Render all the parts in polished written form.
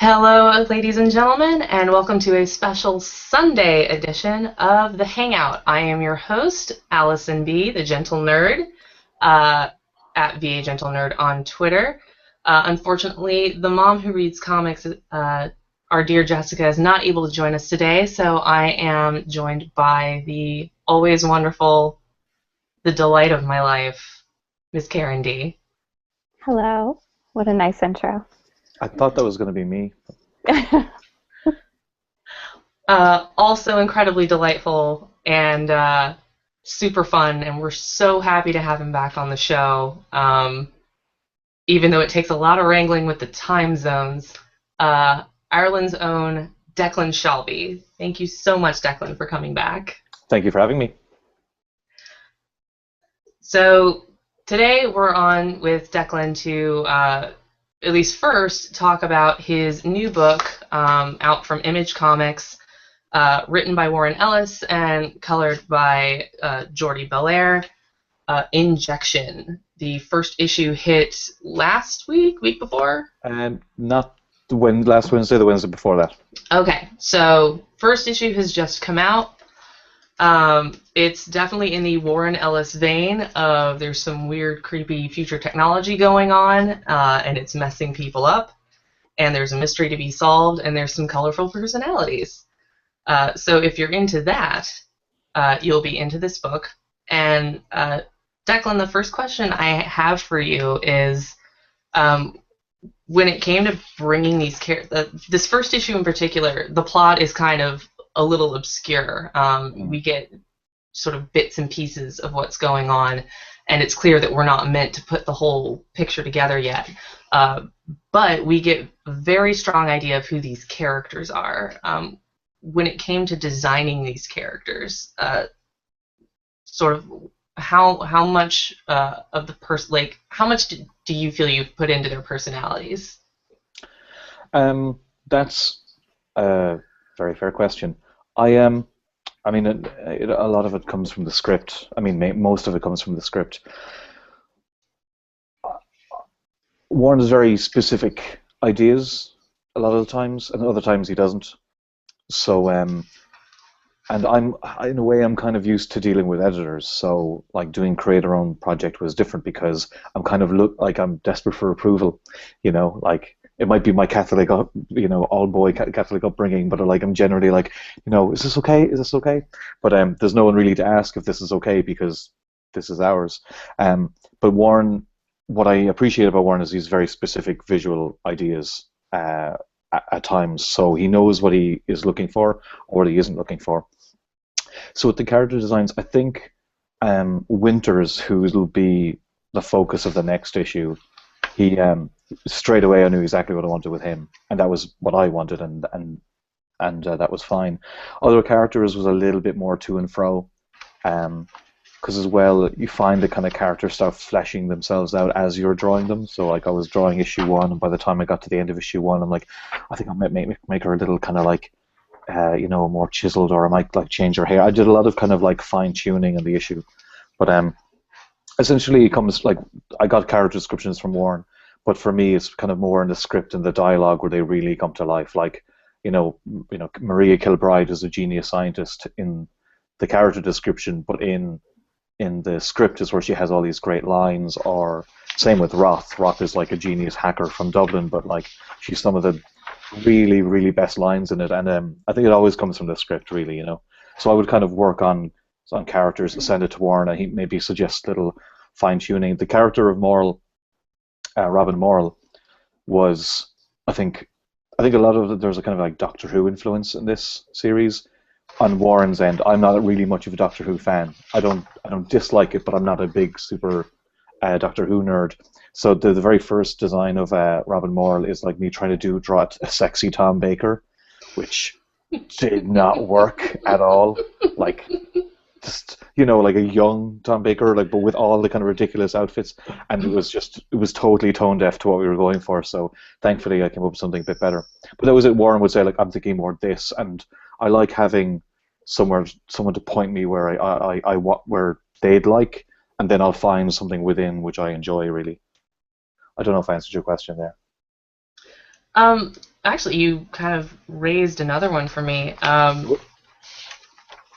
Hello, ladies and gentlemen, and welcome to a special Sunday edition of the Hangout. I am your host, Allison B., the Gentle Nerd, at VA Gentle Nerd on Twitter. Unfortunately, the mom who reads comics, our dear Jessica, is not able to join us today, so I am joined by the always wonderful, the delight of my life, Miss Karen D. Hello. What a nice intro. I thought that was going to be me. Also incredibly delightful and super fun, and we're so happy to have him back on the show, even though it takes a lot of wrangling with the time zones. Ireland's own DECLAN SHALVEY. Thank you so much, DECLAN, for coming back. Thank you for having me. So today we're on with DECLAN to at least first talk about his new book out from Image Comics, written by Warren Ellis and colored by Jordi Belair, Injection. The first issue hit last week before? Not last Wednesday, the Wednesday before that. Okay, so first issue has just come out. It's definitely in the Warren Ellis vein of there's some weird, creepy future technology going on, and it's messing people up, and there's a mystery to be solved, and there's some colorful personalities. So if you're into that, you'll be into this book. And Declan, the first question I have for you is, when it came to bringing these this first issue in particular, the plot is kind of a little obscure. We get sort of bits and pieces of what's going on, and it's clear that we're not meant to put the whole picture together yet. But we get a very strong idea of who these characters are. When it came to designing these characters, sort of how much of the how much do you feel you've put into their personalities? That's a very fair question. I mean, a lot of it comes from the script. I mean, most of it comes from the script. Warren has very specific ideas a lot of the times, and other times he doesn't. So, and in a way, I'm kind of used to dealing with editors. So, like, doing create-our-own project was different because I'm kind of I'm desperate for approval, like. It might be my Catholic, all-boy Catholic upbringing, but I'm generally is this okay? Is this okay? But there's no one really to ask if this is okay because this is ours. But Warren, what I appreciate about Warren is he's very specific visual ideas at times, so he knows what he is looking for or what he isn't looking for. So with the character designs, I think Winters, who will be the focus of the next issue, he straight away I knew exactly what I wanted with him, and that was what I wanted, and that was fine. Other characters was a little bit more to and fro, because as well you find the kind of characters start fleshing themselves out as you're drawing them. So like I was drawing issue 1, and by the time I got to the end of issue 1, I'm like, I think I might make her a little kind of more chiseled, or I might change her hair. I did a lot of kind of fine tuning in the issue, but essentially it comes I got character descriptions from Warren. But for me, it's kind of more in the script and the dialogue where they really come to life. Maria Kilbride is a genius scientist in the character description, but in the script is where she has all these great lines. Or same with Roth. Roth is like a genius hacker from Dublin, but she's some of the really, really best lines in it. And I think it always comes from the script, really. So I would kind of work on characters and send it to Warren, and he maybe suggests little fine tuning. The character of Morrill. Robin Morrill was, I think a lot of it, there's a kind of Doctor Who influence in this series. On Warren's end, I'm not really much of a Doctor Who fan. I don't dislike it, but I'm not a big super Doctor Who nerd. So the very first design of Robin Morrill is me trying to draw a sexy Tom Baker, which did not work at all. Just a young Tom Baker, but with all the kind of ridiculous outfits, and it was totally tone deaf to what we were going for. So thankfully, I came up with something a bit better. But that was it. Warren would say I'm thinking more this, and I like having someone to point me where where they'd like, and then I'll find something within which I enjoy really. I don't know if I answered your question there. actually, you kind of raised another one for me.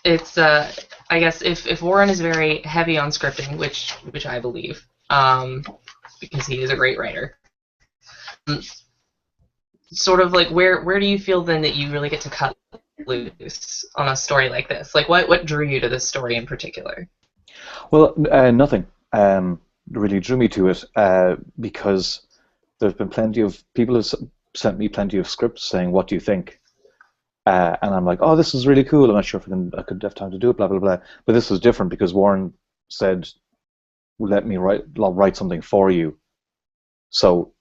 It's I guess if Warren is very heavy on scripting, which I believe, because he is a great writer. Sort of like where do you feel then that you really get to cut loose on a story like this? Like what drew you to this story in particular? Well, nothing really drew me to it because there's been plenty of people have sent me plenty of scripts saying, "What do you think?" And I'm like, "Oh, this is really cool. I'm not sure if I could have time to do it." Blah blah blah. But this was different because Warren said, "Let me write something for you." So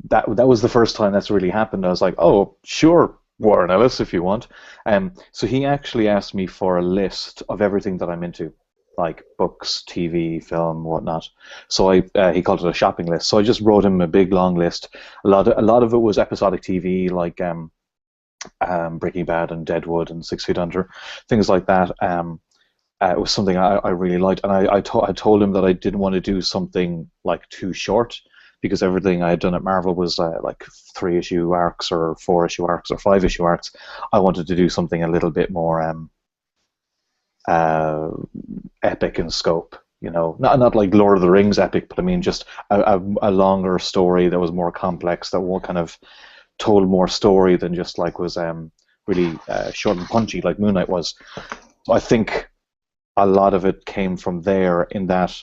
that was the first time that's really happened. I was like, "Oh, sure, Warren Ellis, if you want." So he actually asked me for a list of everything that I'm into, like books, TV, film, whatnot. So he called it a shopping list. So I just wrote him a big long list. A lot of it was episodic TV, like Breaking Bad and Deadwood and 6 Feet Under, things like that. It was something I really liked, and I told him that I didn't want to do something like too short because everything I had done at Marvel was like 3-issue arcs or 4-issue arcs or 5-issue arcs. I wanted to do something a little bit more uh, epic in scope. Not like Lord of the Rings epic, but I mean just a longer story that was more complex, that one kind of told more story than just like was really short and punchy like Moon Knight was. So I think a lot of it came from there, in that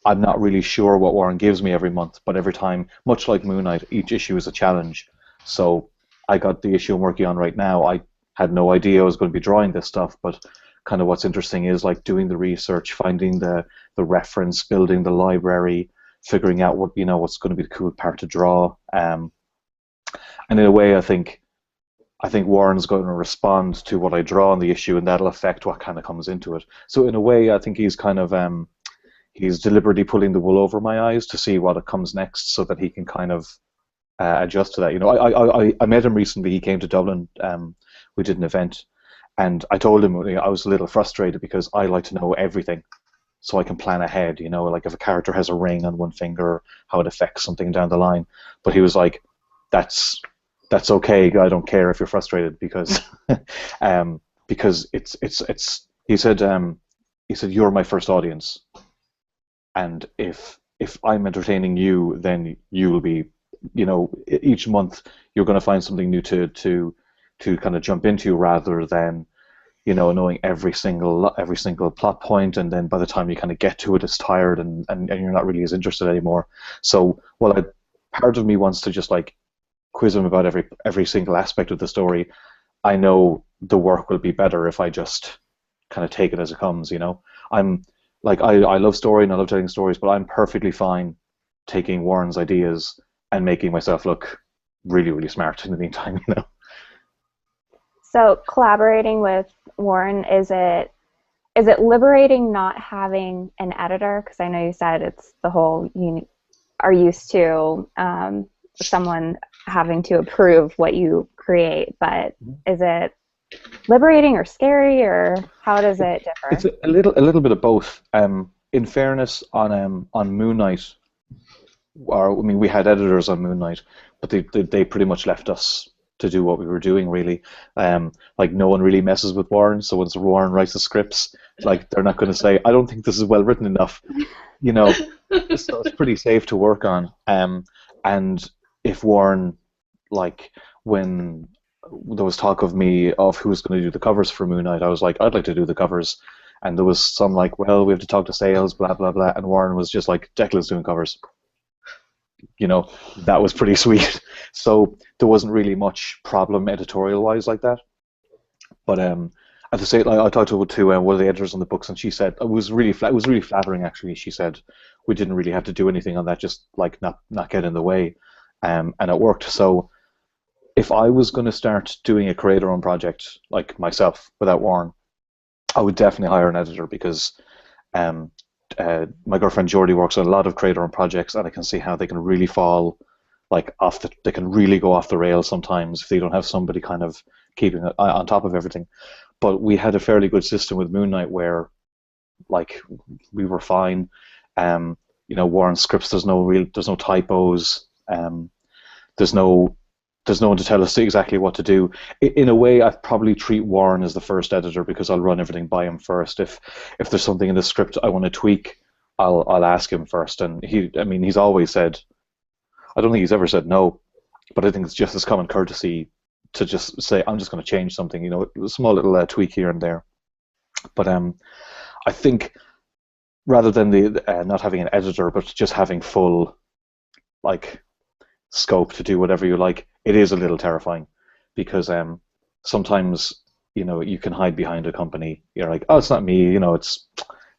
I'm not really sure what Warren gives me every month, but every time, much like Moon Knight, each issue is a challenge. So I got the issue I'm working on right now. I had no idea I was going to be drawing this stuff, but kind of what's interesting is like doing the research, finding the reference, building the library, figuring out what's going to be the cool part to draw. And in a way, I think Warren's going to respond to what I draw in the issue, and that'll affect what kind of comes into it. So in a way, I think he's kind of he's deliberately pulling the wool over my eyes to see what comes next, so that he can kind of adjust to that. I met him recently. He came to Dublin. We did an event, and I told him I was a little frustrated because I like to know everything, so I can plan ahead. Like if a character has a ring on one finger, how it affects something down the line. But he was like, "That's okay. I don't care if you're frustrated because because it's." He said you're my first audience, and if I'm entertaining you, then you will be, each month you're going to find something new to kind of jump into, rather than knowing every single plot point, and then by the time you kind of get to it, it's tired, and you're not really as interested anymore. So part of me wants to just like quiz him about every single aspect of the story. I know the work will be better if I just kind of take it as it comes. I'm like I love story and I love telling stories, but I'm perfectly fine taking Warren's ideas and making myself look really, really smart in the meantime. So collaborating with Warren, is it liberating not having an editor? Because I know you said it's the whole, you are used to someone having to approve what you create, but is it liberating or scary, or how does it differ? It's a little bit of both. In fairness, on Moon Knight, we had editors on Moon Knight, but they pretty much left us to do what we were doing, really. Like no one really messes with Warren, so once Warren writes the scripts, like they're not going to say, "I don't think this is well written enough." So it's pretty safe to work on. And if Warren, like when there was talk of who was going to do the covers for Moon Knight, I was like, "I'd like to do the covers," and there was some like, "Well, we have to talk to sales, blah blah blah," and Warren was just like, "Declan's doing covers." That was pretty sweet. So there wasn't really much problem editorial-wise like that. But at the same, like, I talked to one of the editors on the books, and she said it was really flattering actually. She said we didn't really have to do anything on that, just like not get in the way, and it worked. So if I was going to start doing a creator-owned project like myself without Warren, I would definitely hire an editor, because my girlfriend Jordy works on a lot of creator-owned projects, and I can see how they can really fall like they can really go off the rails sometimes if they don't have somebody kind of keeping on top of everything. But we had a fairly good system with Moon Knight where like we were fine. Warren's scripts, there's no typos. There's no there's no one to tell us exactly what to do. In a way, I'd probably treat Warren as the first editor because I'll run everything by him first. If there's something in the script I want to tweak, I'll ask him first. And he's always said, I don't think he's ever said no, but I think it's just as common courtesy to just say, I'm just going to change something, a small little tweak here and there. But I think rather than the not having an editor, but just having full scope to do whatever you like, it is a little terrifying because sometimes you can hide behind a company. You're like, oh, it's not me,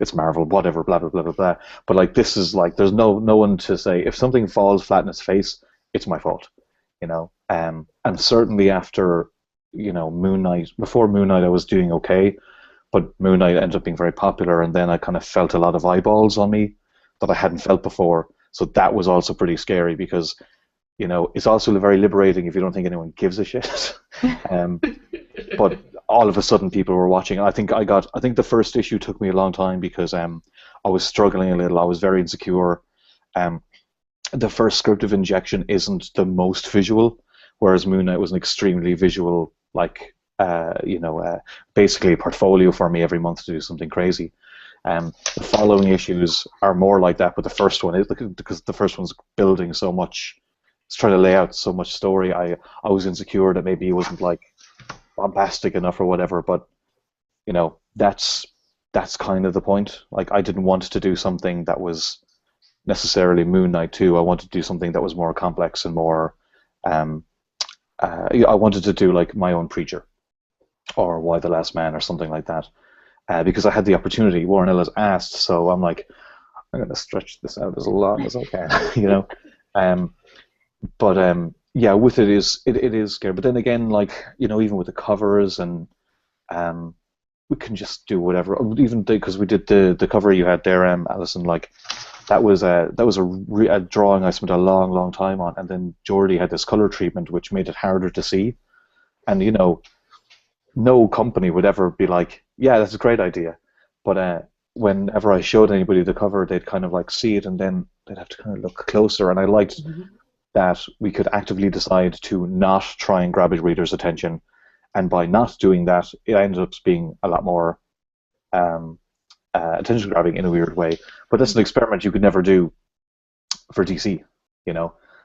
it's Marvel, whatever, blah blah blah blah blah. But this is there's no one to say if something falls flat in its face, it's my fault, and certainly after Moon Knight. Before Moon Knight, I was doing okay, but Moon Knight ended up being very popular, and then I kind of felt a lot of eyeballs on me that I hadn't felt before. So that was also pretty scary because it's also very liberating if you don't think anyone gives a shit. But all of a sudden people were watching. I think the first issue took me a long time because I was struggling a little. I was very insecure. The first script of Injection isn't the most visual, whereas Moon Knight was an extremely visual, basically a portfolio for me every month to do something crazy. The following issues are more like that, but the first one is because the first one's building so much. It's trying to lay out so much story. I was insecure that maybe it wasn't bombastic enough or whatever, but that's kind of the point. I didn't want to do something that was necessarily Moon Knight 2. I wanted to do something that was more complex and more I wanted to do my own Preacher or Why the Last Man or something like that, because I had the opportunity. Warren Ellis asked, so I'm I'm going to stretch this out as long as I can. But yeah, with it is scary. But then again, even with the covers and we can just do whatever. Even because we did the cover you had there, Alison, that was a drawing I spent a long time on, and then Jordy had this color treatment which made it harder to see. And no company would ever be like, yeah, that's a great idea. But whenever I showed anybody the cover, they'd kind of see it, and then they'd have to kind of look closer. And I liked that we could actively decide to not try and grab a reader's attention, and by not doing that, it ended up being a lot more attention grabbing in a weird way. But that's an experiment you could never do for DC.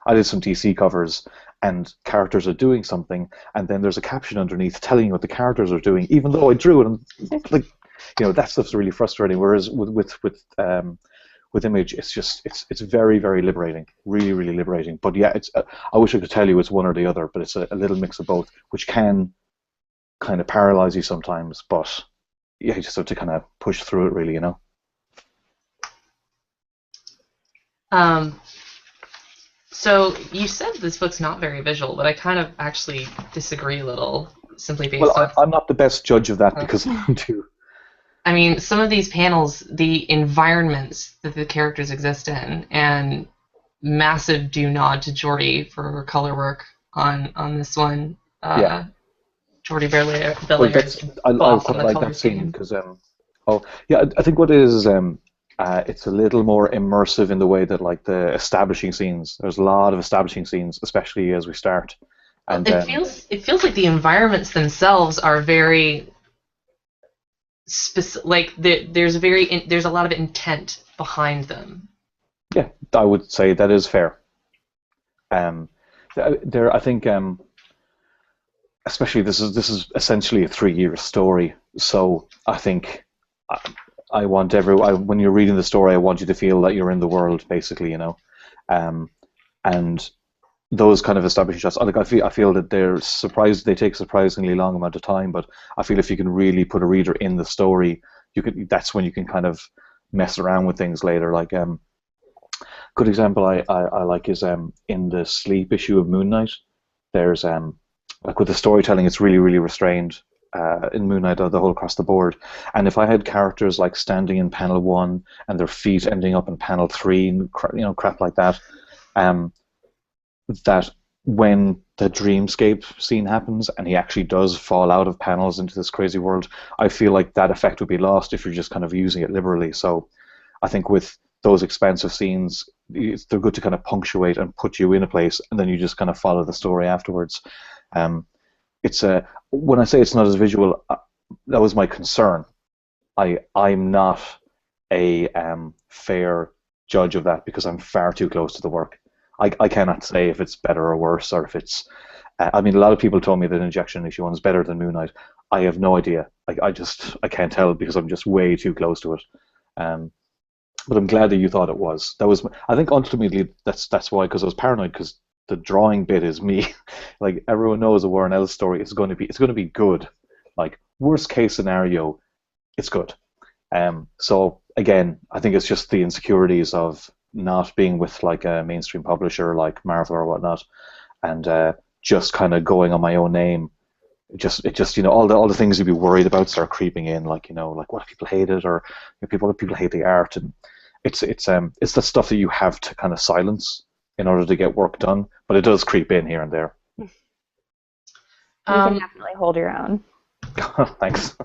I did some DC covers, and characters are doing something, and then there's a caption underneath telling you what the characters are doing, even though I drew it. And that stuff's really frustrating. Whereas with Image, it's very, very liberating, really liberating. But yeah, I wish I could tell you it's one or the other, but it's a little mix of both, which can kind of paralyze you sometimes. But yeah, you just have to kind of push through it, really, So you said this book's not very visual, but I kind of actually disagree a little, simply based on... I'm not the best judge of that because I'm too... I mean, some of these panels, the environments that the characters exist in, and massive do nod to Jordy for her color work on this one. Yeah. Jordy Belair I quite like that scene because I think what it is it's a little more immersive in the way that the establishing scenes. There's a lot of establishing scenes, especially as we start. And it feels like the environments themselves are very specific. There's a lot of intent behind them. Yeah, I would say that is fair. I think. Especially this is essentially a 3-year story, so I think I want when you're reading the story, I want you to feel that you're in the world, basically, and those kind of establishing shots. I feel that they take a surprisingly long amount of time, but I feel if you can really put a reader in the story, that's when you can kind of mess around with things later. Good example I like is in the Sleep issue of Moon Knight. There's with the storytelling, it's really, really restrained in Moon Knight, the whole across the board. And if I had characters standing in panel 1 and their feet ending up in panel 3, and crap like that, that when the dreamscape scene happens and he actually does fall out of panels into this crazy world, I feel like that effect would be lost if you're just kind of using it liberally. So I think with those expansive scenes, they're good to kind of punctuate and put you in a place, and then you just kind of follow the story afterwards. It's when I say it's not as visual, that was my concern. I'm not a fair judge of that because I'm far too close to the work. I cannot say if it's better or worse, or if it's. I mean, a lot of people told me that Injection issue 1 is better than Moon Knight. I have no idea. I can't tell because I'm just way too close to it. But I'm glad that you thought it was. I think ultimately that's why, because I was paranoid, because the drawing bit is me. Like, everyone knows a Warren Ellis story is going to be good. Like, worst case scenario, it's good. So again, I think it's just the insecurities of not being with like a mainstream publisher like Marvel or whatnot, and just kind of going on my own name. It just all the things you'd be worried about start creeping in, like like what if people hate it, or people hate the art, and it's the stuff that you have to kind of silence in order to get work done, but it does creep in here and there. You can definitely hold your own. Thanks.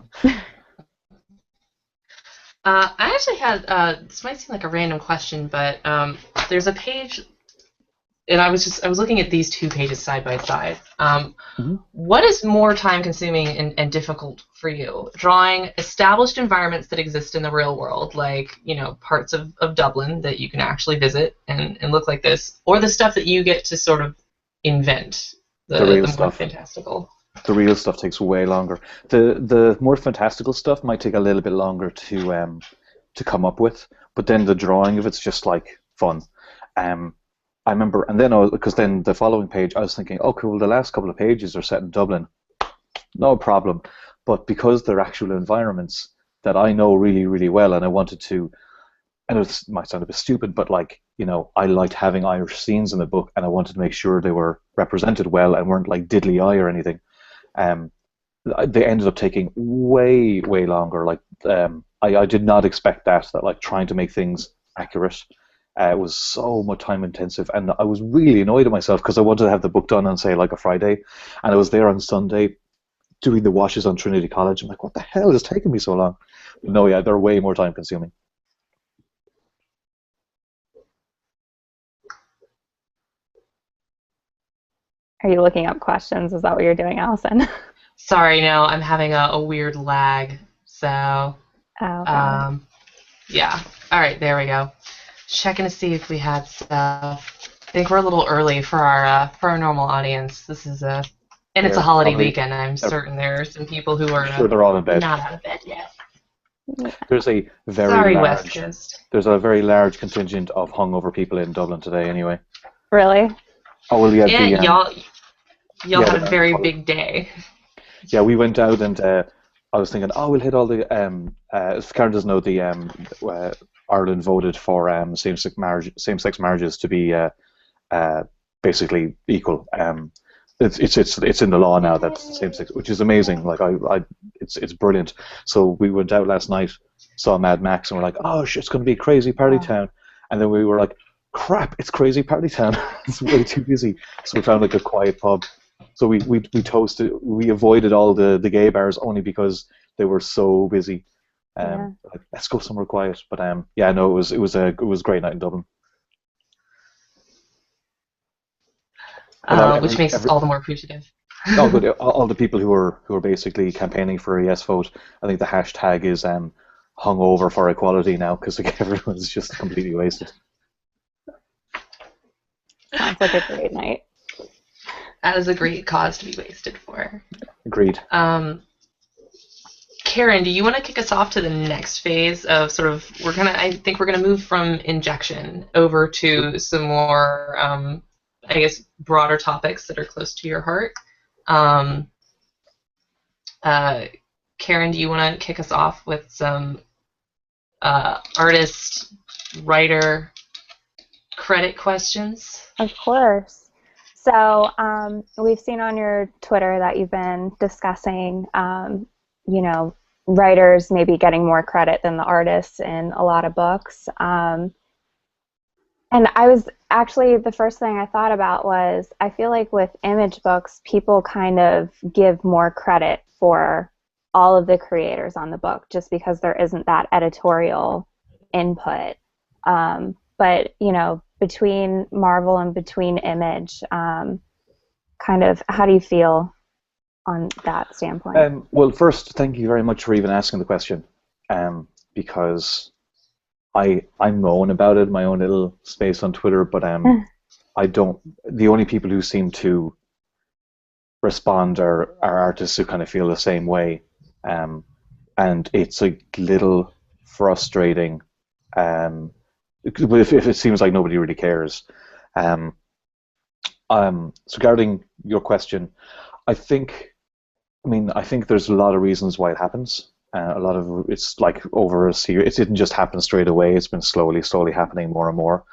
I actually had, this might seem like a random question, but there's a page, and I was looking at these 2 pages side by side. What is more time consuming and difficult for you? Drawing established environments that exist in the real world, like, parts of Dublin that you can actually visit and look like this, or the stuff that you get to sort of invent, the real more stuff. fantastical? The real stuff takes way longer. The more fantastical stuff might take a little bit longer to come up with, but then the drawing of it's just like fun. I remember, and then because then the following page I was thinking, oh cool, the last couple of pages are set in Dublin, no problem. But because they're actual environments that I know really, really well, and I wanted to, and it might sound a bit stupid, but like, I liked having Irish scenes in the book, and I wanted to make sure they were represented well and weren't like diddly eye or anything. They ended up taking way, way longer. Like, I did not expect that like trying to make things accurate was so much time intensive, and I was really annoyed at myself because I wanted to have the book done on, say, like a Friday, and I was there on Sunday doing the washes on Trinity College. I'm like, what the hell is taking me so long? But no, yeah, they're way more time consuming. Are you looking up questions? Is that what you're doing, Allison? Sorry, no, I'm having a weird lag. So, Oh, yeah. All right, there we go. Checking to see if we had stuff. I think we're a little early for our normal audience. This is and it's a holiday weekend. I'm certain there are some people who are sure they're all in bed. not out of bed yet. There's a very West Coast. There's a very large contingent of hungover people in Dublin today, anyway. really? Oh well, yeah. Yeah, y'all had a very big day. Yeah, we went out, and I was thinking, oh, we'll hit all the. If Karen doesn't know, the Ireland voted for same-sex marriages to be basically equal. It's in the law now that same-sex, which is amazing. Like it's brilliant. So we went out last night, saw Mad Max, and we're like, oh shit, it's going to be crazy party town. And then we were like, crap, it's crazy party town. It's way too busy. So we found like a quiet pub. So we avoided all the gay bars only because they were so busy. Like, let's go somewhere quiet. But yeah, no, it was a great night in Dublin. Which makes us all the more appreciative. Oh, good. All the people who are basically campaigning for a yes vote. I think the hashtag is hungover for equality now, because like, everyone's just completely wasted. Sounds like a great night. That is a great cause to be wasted for. Agreed. Karen, do you want to kick us off to the next phase of sort of, I think we're gonna move from Injection over to some more, I guess, broader topics that are close to your heart. Karen, do you want to kick us off with some artist, writer, credit questions? Of course. So we've seen on your Twitter that you've been discussing, writers maybe getting more credit than the artists in a lot of books. And I was actually, the first thing I thought about was, I feel like with image books, people kind of give more credit for all of the creators on the book just because there isn't that editorial input. But, between Marvel and between Image, kind of how do you feel on that standpoint? Well, first, thank you very much for even asking the question, because I'm known about it, my own little space on Twitter, but I don't. The only people who seem to respond are artists who kind of feel the same way, and it's a little frustrating. If it seems like nobody really cares. So regarding your question, I think there's a lot of reasons why it happens. It's like over a series. It didn't just happen straight away. It's been slowly happening more and more,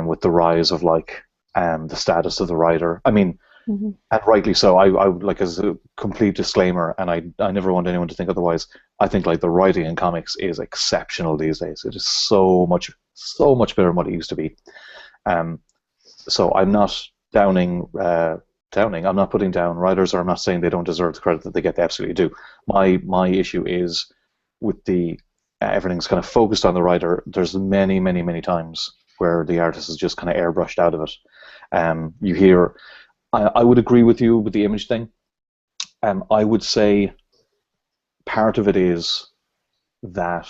with the rise of like the status of the writer. I mean, Mm-hmm. and rightly so. I would like, as a complete disclaimer, and I never want anyone to think otherwise. I think like the writing in comics is exceptional these days. It is so much better than what it used to be. So I'm not downing. I'm not putting down writers, or I'm not saying they don't deserve the credit that they get. They absolutely do. My issue is with the everything's kind of focused on the writer. There's many times where the artist is just kind of airbrushed out of it. You hear. I would agree with you with the Image thing. I would say part of it is that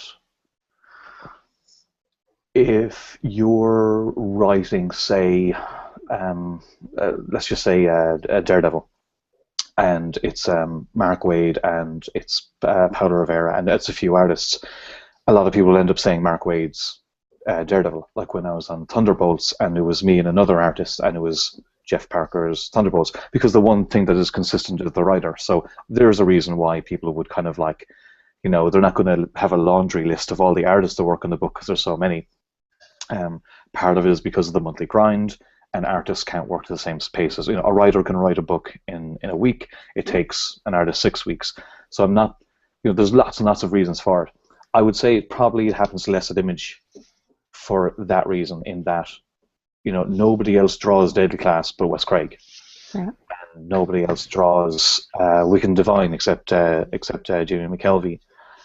if you're writing, say, let's just say Daredevil, and it's Mark Waid and it's Paolo Rivera and it's a few artists, a lot of people end up saying Mark Waid's Daredevil. Like when I was on Thunderbolts and it was me and another artist and it was Jeff Parker's Thunderbolts, because the one thing that is consistent is the writer. So there's a reason why people would kind of like, they're not going to have a laundry list of all the artists that work on the book because there's so many. Part of it is because of the monthly grind, and artists can't work to the same pace as, a writer can write a book in a week. It takes an artist 6 weeks. So I'm not, there's lots and lots of reasons for it. I would say it happens less at Image for that reason, in that nobody else draws Deadly Class but Wes Craig. Yeah. And nobody else draws Wicked and Divine except Jamie McKelvey.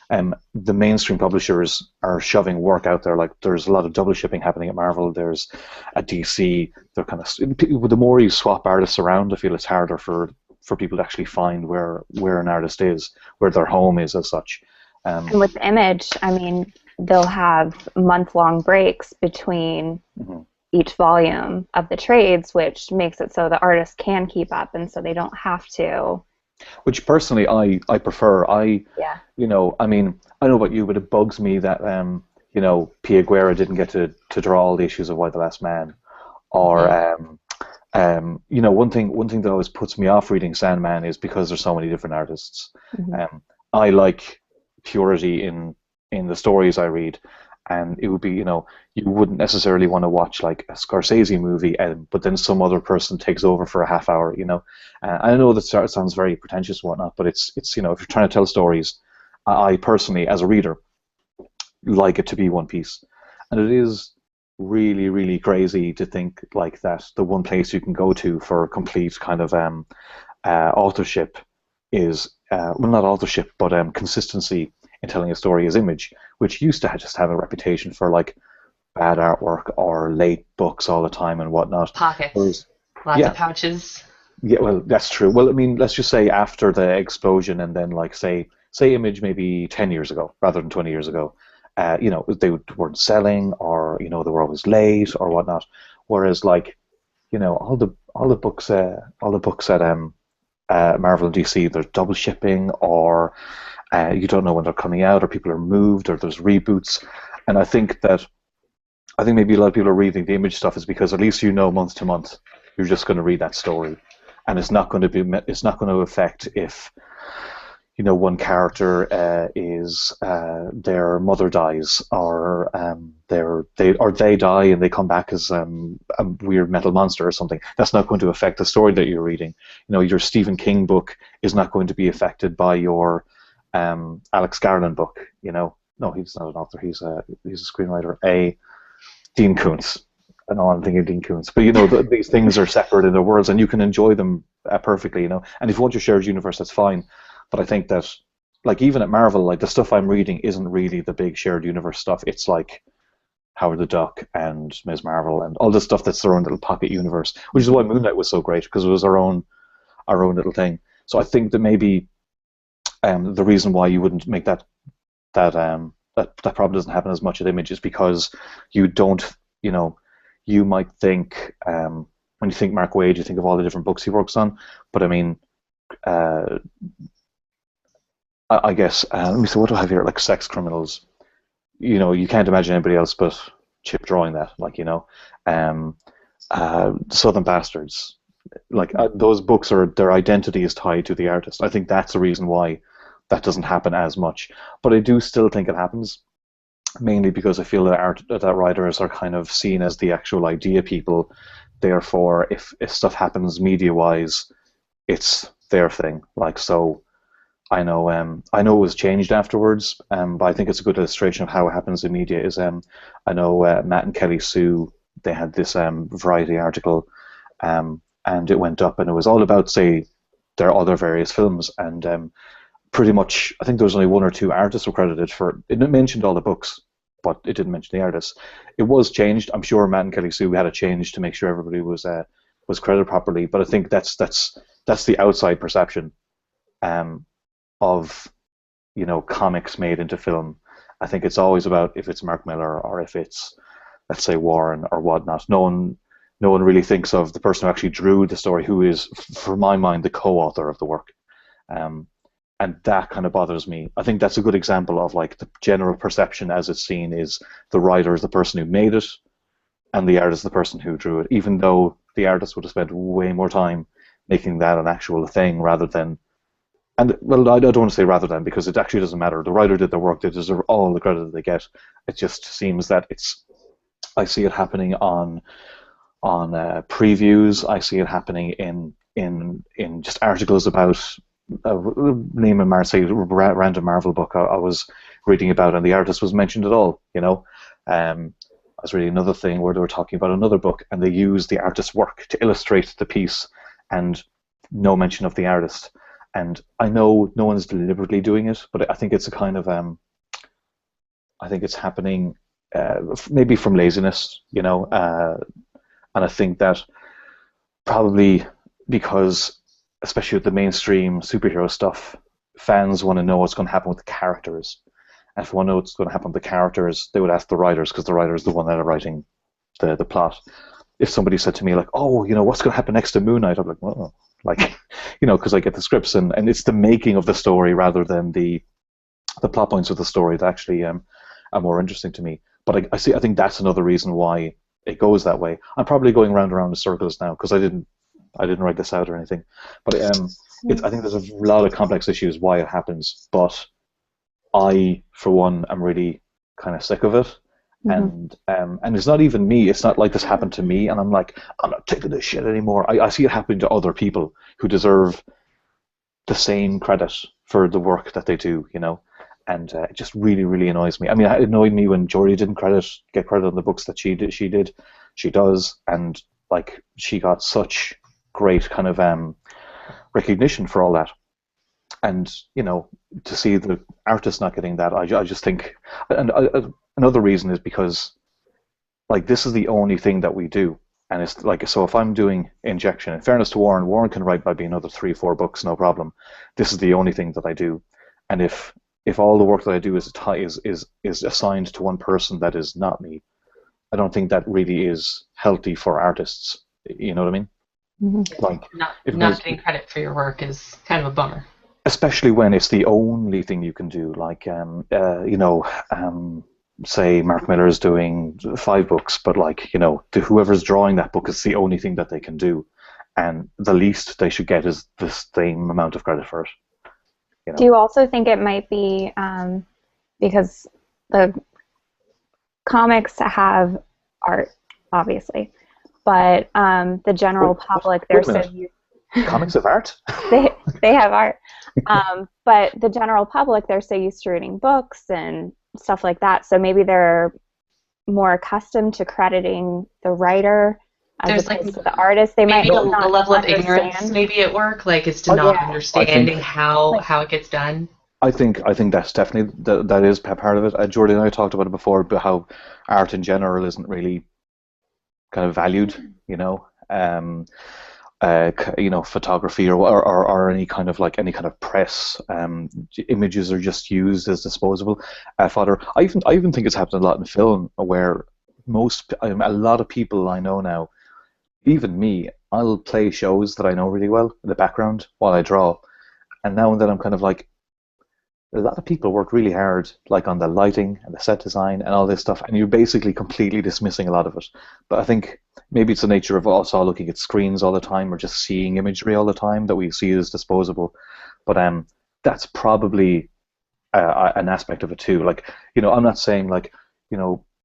The mainstream publishers are shoving work out there. Like there's a lot of double shipping happening at Marvel. There's at DC. They're kind of, the more you swap artists around, I feel it's harder for people to actually find where an artist is, where their home is as such. And with Image, I mean, they'll have month-long breaks between each volume of the trades, which makes it so the artist can keep up, and so they don't have to. Which personally, I prefer. Yeah. I mean, I know about you, but it bugs me that Pia Guerra didn't get to draw all the issues of Y the Last Man, or one thing that always puts me off reading Sandman is because there's so many different artists. I like purity in the stories I read. And it would be, you wouldn't necessarily want to watch like a Scorsese movie, but then some other person takes over for a half hour, I know that sounds very pretentious and whatnot, but it's if you're trying to tell stories, I personally, as a reader, like it to be one piece. And it is really, really crazy to think like that the one place you can go to for complete kind of authorship is, well, not authorship, but consistency in telling a story is Image, which used to just have a reputation for like bad artwork or late books all the time and whatnot. Pockets, lots of pouches. Yeah, well, that's true. Well, I mean, let's just say after the explosion, and then like say Image maybe 10 years ago rather than 20 years ago, they weren't selling, or they were always late or whatnot. Whereas like, all the books at Marvel and DC, there's double shipping, or you don't know when they're coming out, or people are moved, or there's reboots. And I think maybe a lot of people are reading the Image stuff is because at least month to month you're just going to read that story, and it's not going to affect if one character is their mother dies, or they die and they come back as a weird metal monster or something. That's not going to affect the story that you're reading. Your Stephen King book is not going to be affected by your Alex Garland book. No, he's not an author. He's a screenwriter. Dean Koontz. I know I'm thinking of Dean Koontz, but these things are separate in their worlds, and you can enjoy them perfectly. And if you want your shared universe, that's fine. But I think that, like, even at Marvel, like, the stuff I'm reading isn't really the big shared universe stuff. It's like, Howard the Duck and Ms. Marvel and all this stuff that's their own little pocket universe, which is why Moon Knight was so great, because it was our own little thing. So I think that maybe the reason why you wouldn't make that probably doesn't happen as much at Image is because you don't, you might think when you think Mark Waid, you think of all the different books he works on, but I mean, I guess let me see, what do I have here? Like Sex Criminals. You can't imagine anybody else but Chip drawing that. Like, Southern Bastards. Like those books their identity is tied to the artist. I think that's the reason why that doesn't happen as much. But I do still think it happens, mainly because I feel that writers are kind of seen as the actual idea people. Therefore, if stuff happens media-wise, it's their thing. Like, so I know it was changed afterwards, but I think it's a good illustration of how it happens in media. Is I know Matt and Kelly Sue, they had this Variety article, and it went up, and it was all about, say, their other various films, and pretty much I think there was only one or two artists were credited for. It mentioned all the books, but it didn't mention the artists. It was changed. I'm sure Matt and Kelly Sue had a change to make sure everybody was credited properly. But I think that's the outside perception of comics made into film. I think it's always about if it's Mark Millar or if it's, let's say, Warren or whatnot. No one really thinks of the person who actually drew the story, who is, for my mind, the co-author of the work. And that kind of bothers me. I think that's a good example of like the general perception as it's seen is the writer is the person who made it and the artist is the person who drew it, even though the artist would have spent way more time making that an actual thing rather than, and well, I don't want to say rather than, because it actually doesn't matter. The writer did their work, they deserve all the credit that they get. It just seems that I see it happening on previews, I see it happening in just articles about name a random Marvel book I was reading about, and the artist was mentioned at all. I was reading another thing where they were talking about another book, and they used the artist's work to illustrate the piece, and no mention of the artist. And I know no one's deliberately doing it, but I think it's a kind of I think it's happening maybe from laziness, and I think that probably because, especially with the mainstream superhero stuff, fans want to know what's going to happen with the characters. And if they want to know what's going to happen with the characters, they would ask the writers, because the writer is the one that are writing the plot. If somebody said to me, like, oh, what's going to happen next to Moon Knight, I'm like, well, like, because I get the scripts, and it's the making of the story rather than the plot points of the story that actually are more interesting to me. But I think that's another reason why it goes that way. I'm probably going round and round in circles now, because I didn't write this out or anything, but I think there's a lot of complex issues why it happens. But I, for one, am really kind of sick of it, and it's not even me. It's not like this happened to me, and I'm like, I'm not taking this shit anymore. I see it happening to other people who deserve the same credit for the work that they do, and it just really, really annoys me. I mean, it annoyed me when Jory didn't get credit on the books that she does, and like she got such great kind of recognition for all that, and to see the artist not getting that, I just think, and another reason is because like this is the only thing that we do, and it's like, so if I'm doing Injection, in fairness to Warren can write maybe another 3-4 books, no problem. This is the only thing that I do, and if all the work that I do is assigned to one person that is not me, I don't think that really is healthy for artists. You know what I mean? Like, not getting credit for your work is kind of a bummer. Especially when it's the only thing you can do. Like, say Mark Millar is doing 5 books, but like, whoever's drawing that book is the only thing that they can do, and the least they should get is the same amount of credit for it. Do you also think it might be because the comics have art, obviously, but the general public, they're so used. Comics have art? they have art, but the general public, they're so used to reading books and stuff like that, so maybe they're more accustomed to crediting the writer as opposed to the artist. They might not a level understand. of ignorance maybe at work, like it's to not understanding how it gets done. I think that's definitely that is part of it. Jordan and I talked about it before, about how art in general isn't really kind of valued, you know. Photography or any kind of press. Images are just used as disposable fodder. I even think it's happened a lot in film, where a lot of people I know now, even me, I'll play shows that I know really well in the background while I draw, and now and then I'm kind of like, a lot of people work really hard, like on the lighting and the set design and all this stuff, and you're basically completely dismissing a lot of it. But I think maybe it's the nature of us all looking at screens all the time, or just seeing imagery all the time, that we see it as disposable. But that's probably an aspect of it too. Like, I'm not saying like,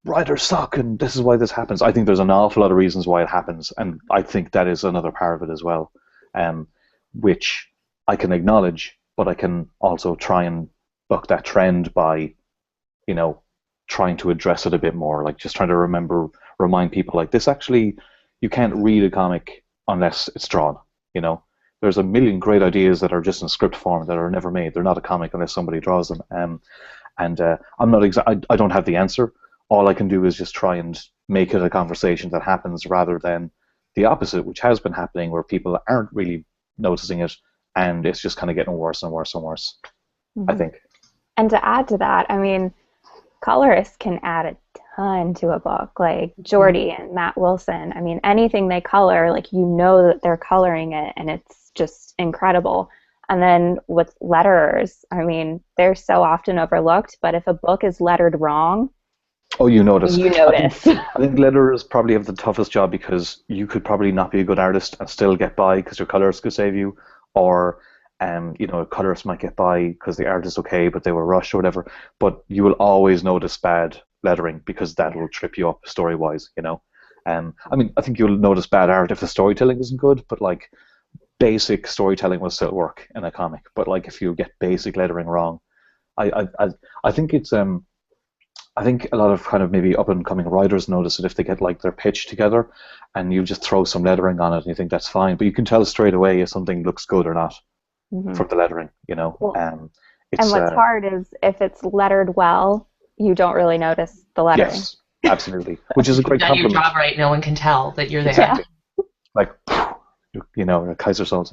writers suck and this is why this happens. I think there's an awful lot of reasons why it happens, and I think that is another part of it as well, which I can acknowledge, but I can also try and buck that trend by, trying to address it a bit more, like just trying to remind people like this. Actually, you can't read a comic unless it's drawn. There's a million great ideas that are just in script form that are never made. They're not a comic unless somebody draws them. I'm not I don't have the answer. All I can do is just try and make it a conversation that happens, rather than the opposite, which has been happening, where people aren't really noticing it, and it's just kind of getting worse and worse and worse. I think. And to add to that, I mean, colorists can add a ton to a book, like Jordy and Matt Wilson. I mean, anything they color, like, that they're coloring it, and it's just incredible. And then with letterers, I mean, they're so often overlooked, but if a book is lettered wrong, you notice. You notice. I think letterers probably have the toughest job, because you could probably not be a good artist and still get by because your colorist could save you, or a colorist might get by because the art is okay, but they were rushed or whatever. But you will always notice bad lettering, because that will trip you up story-wise. I mean, I think you'll notice bad art if the storytelling isn't good, but like basic storytelling will still work in a comic. But like if you get basic lettering wrong, I think it's I think a lot of kind of maybe up and coming writers notice it if they get like their pitch together, and you just throw some lettering on it and you think that's fine, but you can tell straight away if something looks good or not. From the lettering, Well, and what's hard is if it's lettered well, you don't really notice the lettering. Yes, absolutely. Which is a great compliment. Your job right, no one can tell that you're there. Exactly. Like, Kaiser Soze.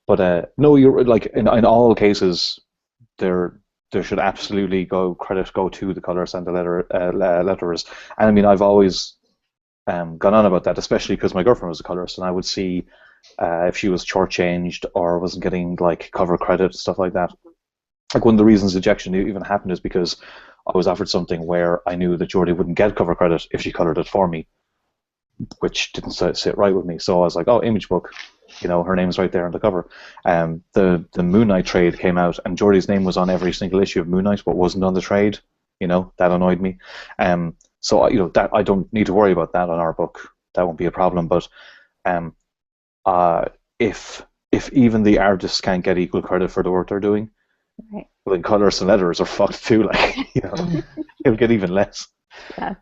But no, you're like in all cases, there should absolutely credit go to the colorists and the letterers. And I mean, I've always gone on about that, especially because my girlfriend was a colorist, and I would see if she was shortchanged or wasn't getting like cover credit, stuff like that. Like, one of the reasons ejection even happened is because I was offered something where I knew that Jordy wouldn't get cover credit if she colored it for me, which didn't sit right with me. So I was like, oh, Image Book, her name's right there on the cover. The Moon Knight trade came out, and Jordy's name was on every single issue of Moon Knight, but wasn't on the trade. That annoyed me. So that I don't need to worry about that on our book. That won't be a problem. But if even the artists can't get equal credit for the work they're doing, right, well, then colorists and letterers are fucked too. Like, it'll get even less. Yeah.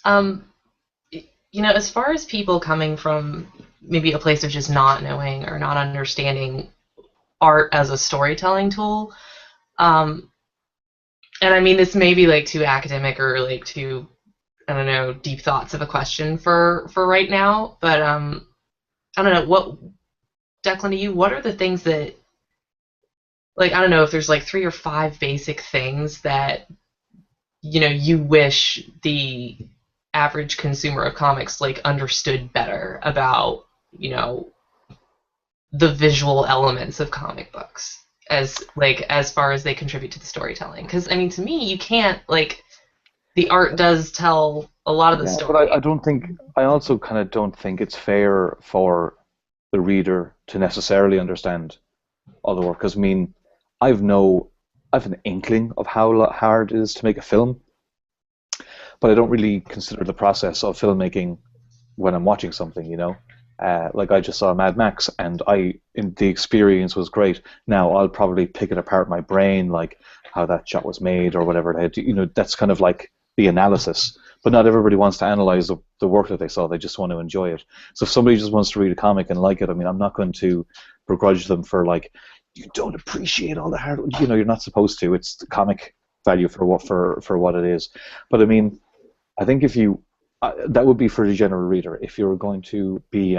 As far as people coming from maybe a place of just not knowing or not understanding art as a storytelling tool, and I mean, this may be like too academic or like too, I don't know, deep thoughts of a question for right now, but I don't know, Declan, to you, what are the things that, like, I don't know if there's like 3 or 5 basic things that, you wish the average consumer of comics like understood better about, the visual elements of comic books as far as they contribute to the storytelling. Because I mean, to me, you can't, like, the art does tell a lot of the story. But I also kind of don't think it's fair for the reader to necessarily understand all the work. Because I mean, I've an inkling of how hard it is to make a film, but I don't really consider the process of filmmaking when I'm watching something. Like, I just saw Mad Max, and the experience was great. Now I'll probably pick it apart in my brain, like how that shot was made or whatever. That's kind of like the analysis. But not everybody wants to analyze the work that they saw. They just want to enjoy it. So if somebody just wants to read a comic and like it, I mean, I'm not going to begrudge them for, like, you don't appreciate all the hard. You know, you're not supposed to. It's the comic value for what it is. But I mean, I think if you that would be for the general reader. If you're going to be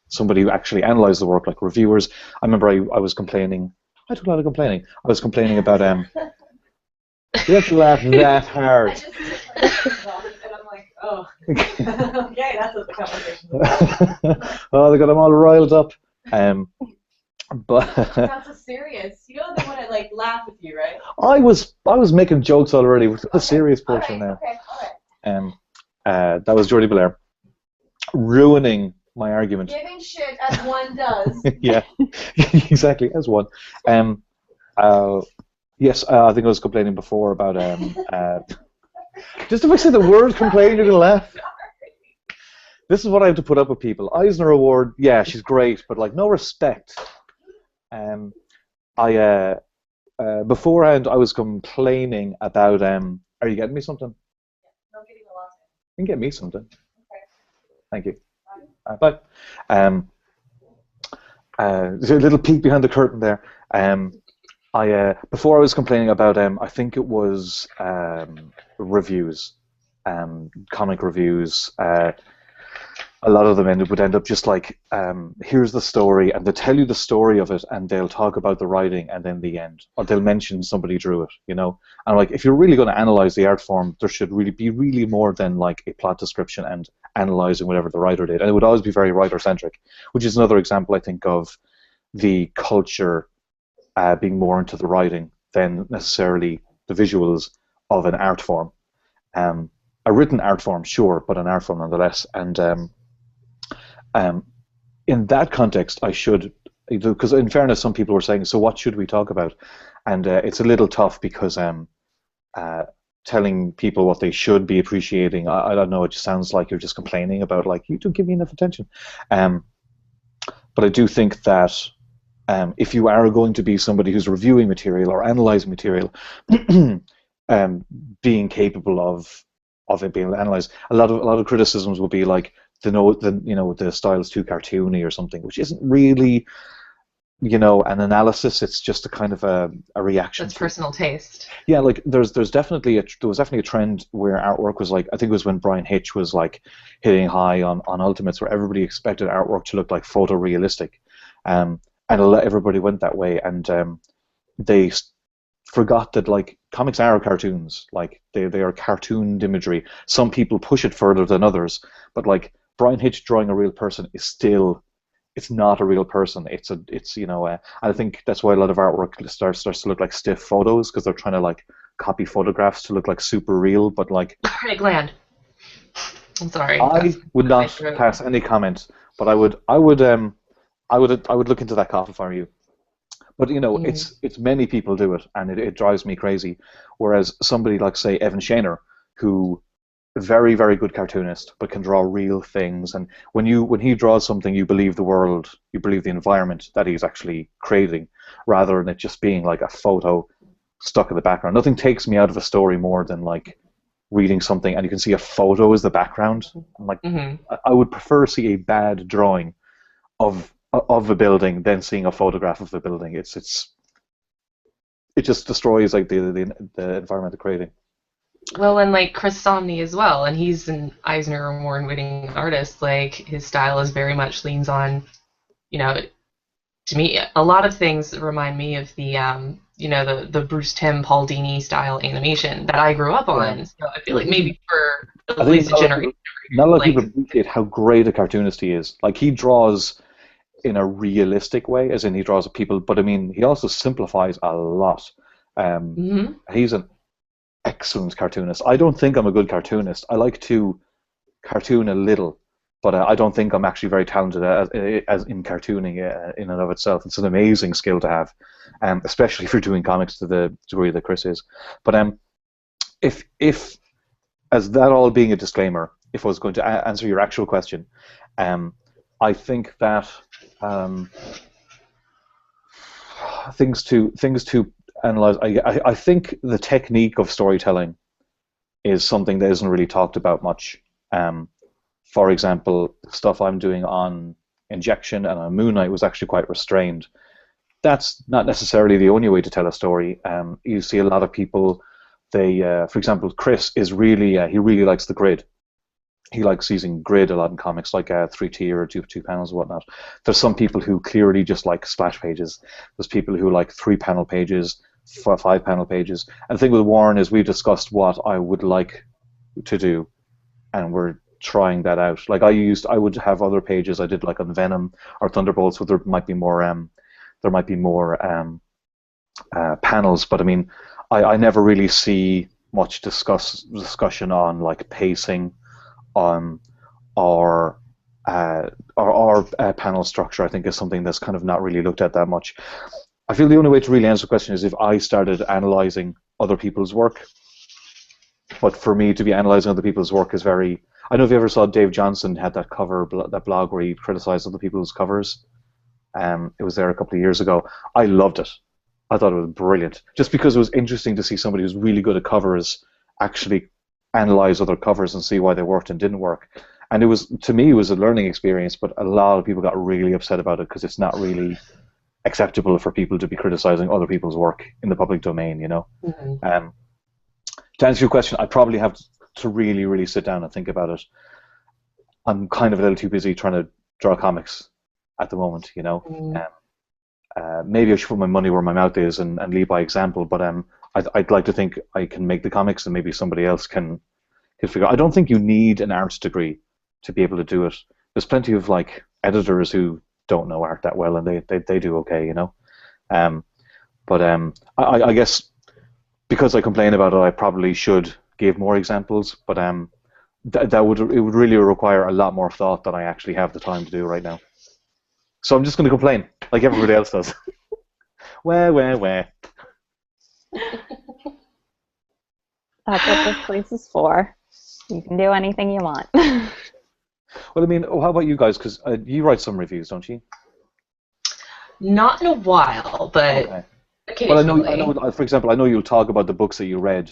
somebody who actually analyzes the work, like reviewers. I remember I was complaining. I took a lot of complaining. I was complaining about you have to laugh that hard. I just and I'm like, oh, okay, that's what the conversation is. Oh, they got them all riled up. But Not so serious. You know they want to like laugh with you, right? I was making jokes already with the serious portion now. Okay, all right. That was Jordi Belair ruining my argument. Giving shit as one does. Yeah, exactly, as one. Yes, I think I was complaining before about just if I say the word complain, you're gonna laugh. This is what I have to put up with people. Eisner Award, yeah, she's great, but like no respect. Beforehand I was complaining about are you getting me something? No, I'm getting a latte. You can get me something. Okay. Thank you. Bye. There's a little peek behind the curtain there. Before I was complaining about I think it was reviews, comic reviews. A lot of them would end up just like, here's the story, and they'll tell you the story of it, and they'll talk about the writing, and then the end, or they'll mention somebody drew it, you know. And like, if you're really going to analyze the art form, there should really be more than like a plot description and analyzing whatever the writer did, and it would always be very writer-centric, which is another example, I think, of the culture being more into the writing than necessarily the visuals of an art form. A written art form, sure, but an art form nonetheless. And in that context, I should, because in fairness, some people were saying, so what should we talk about? And it's a little tough because telling people what they should be appreciating, I don't know, it just sounds like you're just complaining about, like, you don't give me enough attention. But I do think that if you are going to be somebody who's reviewing material or analyzing material, being capable of it being analyzed, a lot of criticisms will be like, the style is too cartoony or something, which isn't really, an analysis. It's just a kind of a reaction. That's personal taste. Yeah, like there was definitely a trend where artwork was like, I think it was when Brian Hitch was like hitting high on Ultimates, where everybody expected artwork to look like photorealistic, and everybody went that way, and they forgot that like comics are cartoons, like they are cartooned imagery. Some people push it further than others, but like Brian Hitch drawing a real person is still, it's not a real person. It's I think that's why a lot of artwork starts to look like stiff photos, because they're trying to like copy photographs to look like super real, but like. DECLAN. I'm sorry. I would not pass any comment, but I would look into that cough if I were you. But it's many people do it, and it drives me crazy. Whereas somebody like, say, Evan Shaner, who very, very good cartoonist, but can draw real things, and when he draws something, you believe the world, you believe the environment that he's actually creating, rather than it just being like a photo stuck in the background. Nothing takes me out of a story more than like reading something and you can see a photo as the background. I'm like, I would prefer to see a bad drawing of a building than seeing a photograph of the building. It just destroys like the environment they're creating. Well, and like Chris Somney as well, and he's an Eisner Award-winning artist. Like his style is very much leans on, to me, a lot of things remind me of the Bruce Timm, Paul Dini style animation that I grew up on. Yeah. So I feel like maybe for at least a generation. Not a lot of people appreciate how great a cartoonist he is. Like he draws in a realistic way, as in he draws people, but I mean he also simplifies a lot. He's an excellent cartoonist. I don't think I'm a good cartoonist. I like to cartoon a little, but I don't think I'm actually very talented as in cartooning in and of itself. It's an amazing skill to have, especially if you're doing comics to the degree that Chris is. But if as that all being a disclaimer, if I was going to answer your actual question, I think that things to analyze. I think the technique of storytelling is something that isn't really talked about much. For example, stuff I'm doing on Injection and on Moon Knight was actually quite restrained. that's not necessarily the only way to tell a story. You see a lot of people, they, for example, Chris is really, he really likes the grid. He likes using grid a lot in comics, like 3T or two panels and whatnot. There's some people who clearly just like splash pages. There's people who like 3-panel pages, 5-panel pages. And the thing with Warren is we've discussed what I would like to do, and we're trying that out. Like I would have other pages I did like on Venom or Thunderbolts, where there might be more panels. But I mean, I never really see much discussion on like pacing, or panel structure. I think is something that's kind of not really looked at that much. I feel the only way to really answer the question is if I started analyzing other people's work. But for me to be analyzing other people's work is very... I don't know if you ever saw Dave Johnson had that that blog where he criticized other people's covers. It was there a couple of years ago. I loved it. I thought it was brilliant. Just because it was interesting to see somebody who's really good at covers actually analyze other covers and see why they worked and didn't work. And it was, to me, it was a learning experience, but a lot of people got really upset about it because it's not really acceptable for people to be criticizing other people's work in the public domain, you know. Mm-hmm. To answer your question, I probably have to really, really sit down and think about it. I'm kind of a little too busy trying to draw comics at the moment, you know. Mm-hmm. Maybe I should put my money where my mouth is and lead by example, but I'd like to think I can make the comics and maybe somebody else can figure out. I don't think you need an art degree to be able to do it. There's plenty of like editors who don't know art that well and they do okay, you know. I guess because I complain about it, I probably should give more examples, but it would really require a lot more thought than I actually have the time to do right now. So I'm just going to complain like everybody else does. Where. That's what this place is for. You can do anything you want. Well, I mean, how about you guys? Because you write some reviews, don't you? Not in a while, but Okay. occasionally. Well, I know. For example, I know you'll talk about the books that you read,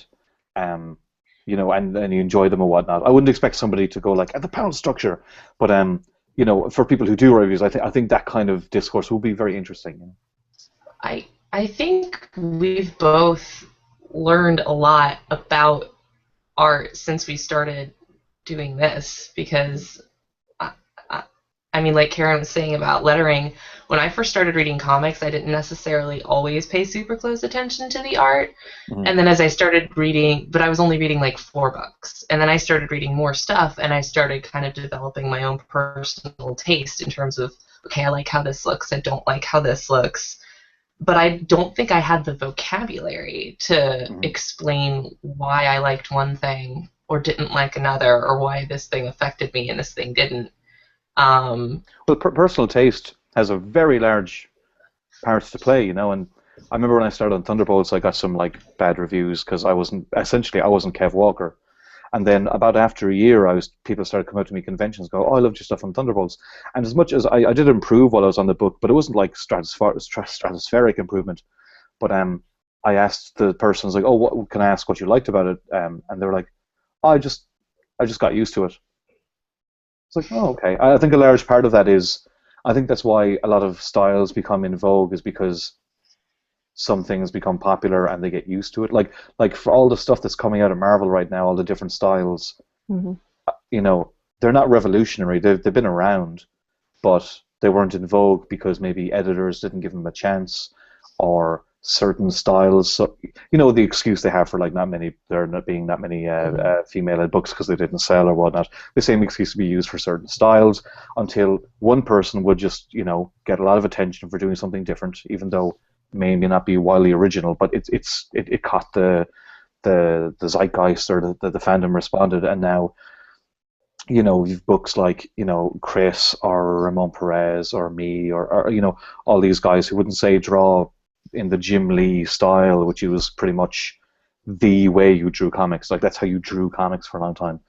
you know, and you enjoy them and whatnot. I wouldn't expect somebody to go like at the panel structure, but you know, for people who do reviews, I think that kind of discourse will be very interesting. You know? I think we've both learned a lot about art since we started doing this, because I mean, like Karen was saying about lettering, when I first started reading comics, I didn't necessarily always pay super close attention to the art. Mm-hmm. And then as I started reading, but I was only reading like 4 books, and then I started reading more stuff, and I started kind of developing my own personal taste in terms of, okay, I like how this looks, I don't like how this looks. But I don't think I had the vocabulary to explain why I liked one thing or didn't like another, or why this thing affected me and this thing didn't. Well, personal taste has a very large part to play, you know. And I remember when I started on Thunderbolts, I got some like bad reviews because I wasn't Kev Walker. And then about after a year, people started coming out to me at conventions, go, "Oh, I loved your stuff on Thunderbolts." And as much as I did improve while I was on the book, but it wasn't like stratospheric improvement. But I asked the person, I was like, "Oh, what can I ask what you liked about it?" And they were like, "Oh, I just got used to it." It's like, oh, okay. I think a large part of that is, I think that's why a lot of styles become in vogue, is because some things become popular and they get used to it. Like for all the stuff that's coming out of Marvel right now, all the different styles, you know, they're not revolutionary. They've been around, but they weren't in vogue because maybe editors didn't give them a chance, or certain styles. So, you know, the excuse they have for like there not being that many female-led books because they didn't sell or whatnot. The same excuse to be used for certain styles until one person would just, you know, get a lot of attention for doing something different, even though maybe not be wildly original, but it caught the zeitgeist, or the fandom responded, and now, you know, you've books like, you know, Chris or Ramon Perez or me or you know, all these guys who wouldn't say draw in the Jim Lee style, which was pretty much the way you drew comics. Like that's how you drew comics for a long time.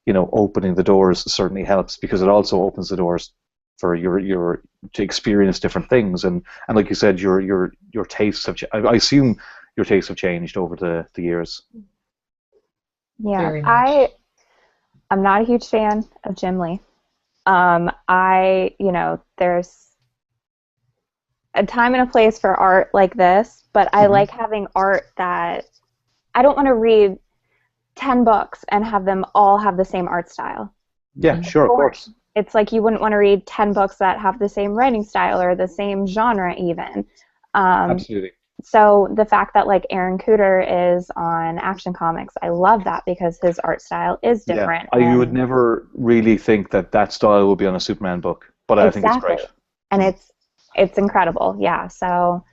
You know, opening the doors certainly helps, because it also opens the doors for your to experience different things, and like you said, your tastes have I assume your tastes have changed over the years. Yeah, Very much. I'm not a huge fan of Jim Lee. You know, there's a time and a place for art like this, but I like having art that I don't want to read 10 books and have them all have the same art style. Yeah, sure, of course. It's like you wouldn't want to read 10 books that have the same writing style or the same genre even. Absolutely. So the fact that like Aaron Cooter is on Action Comics, I love that because his art style is different. Yeah, you would never really think that style would be on a Superman book, but I think it's great. And it's incredible, yeah. So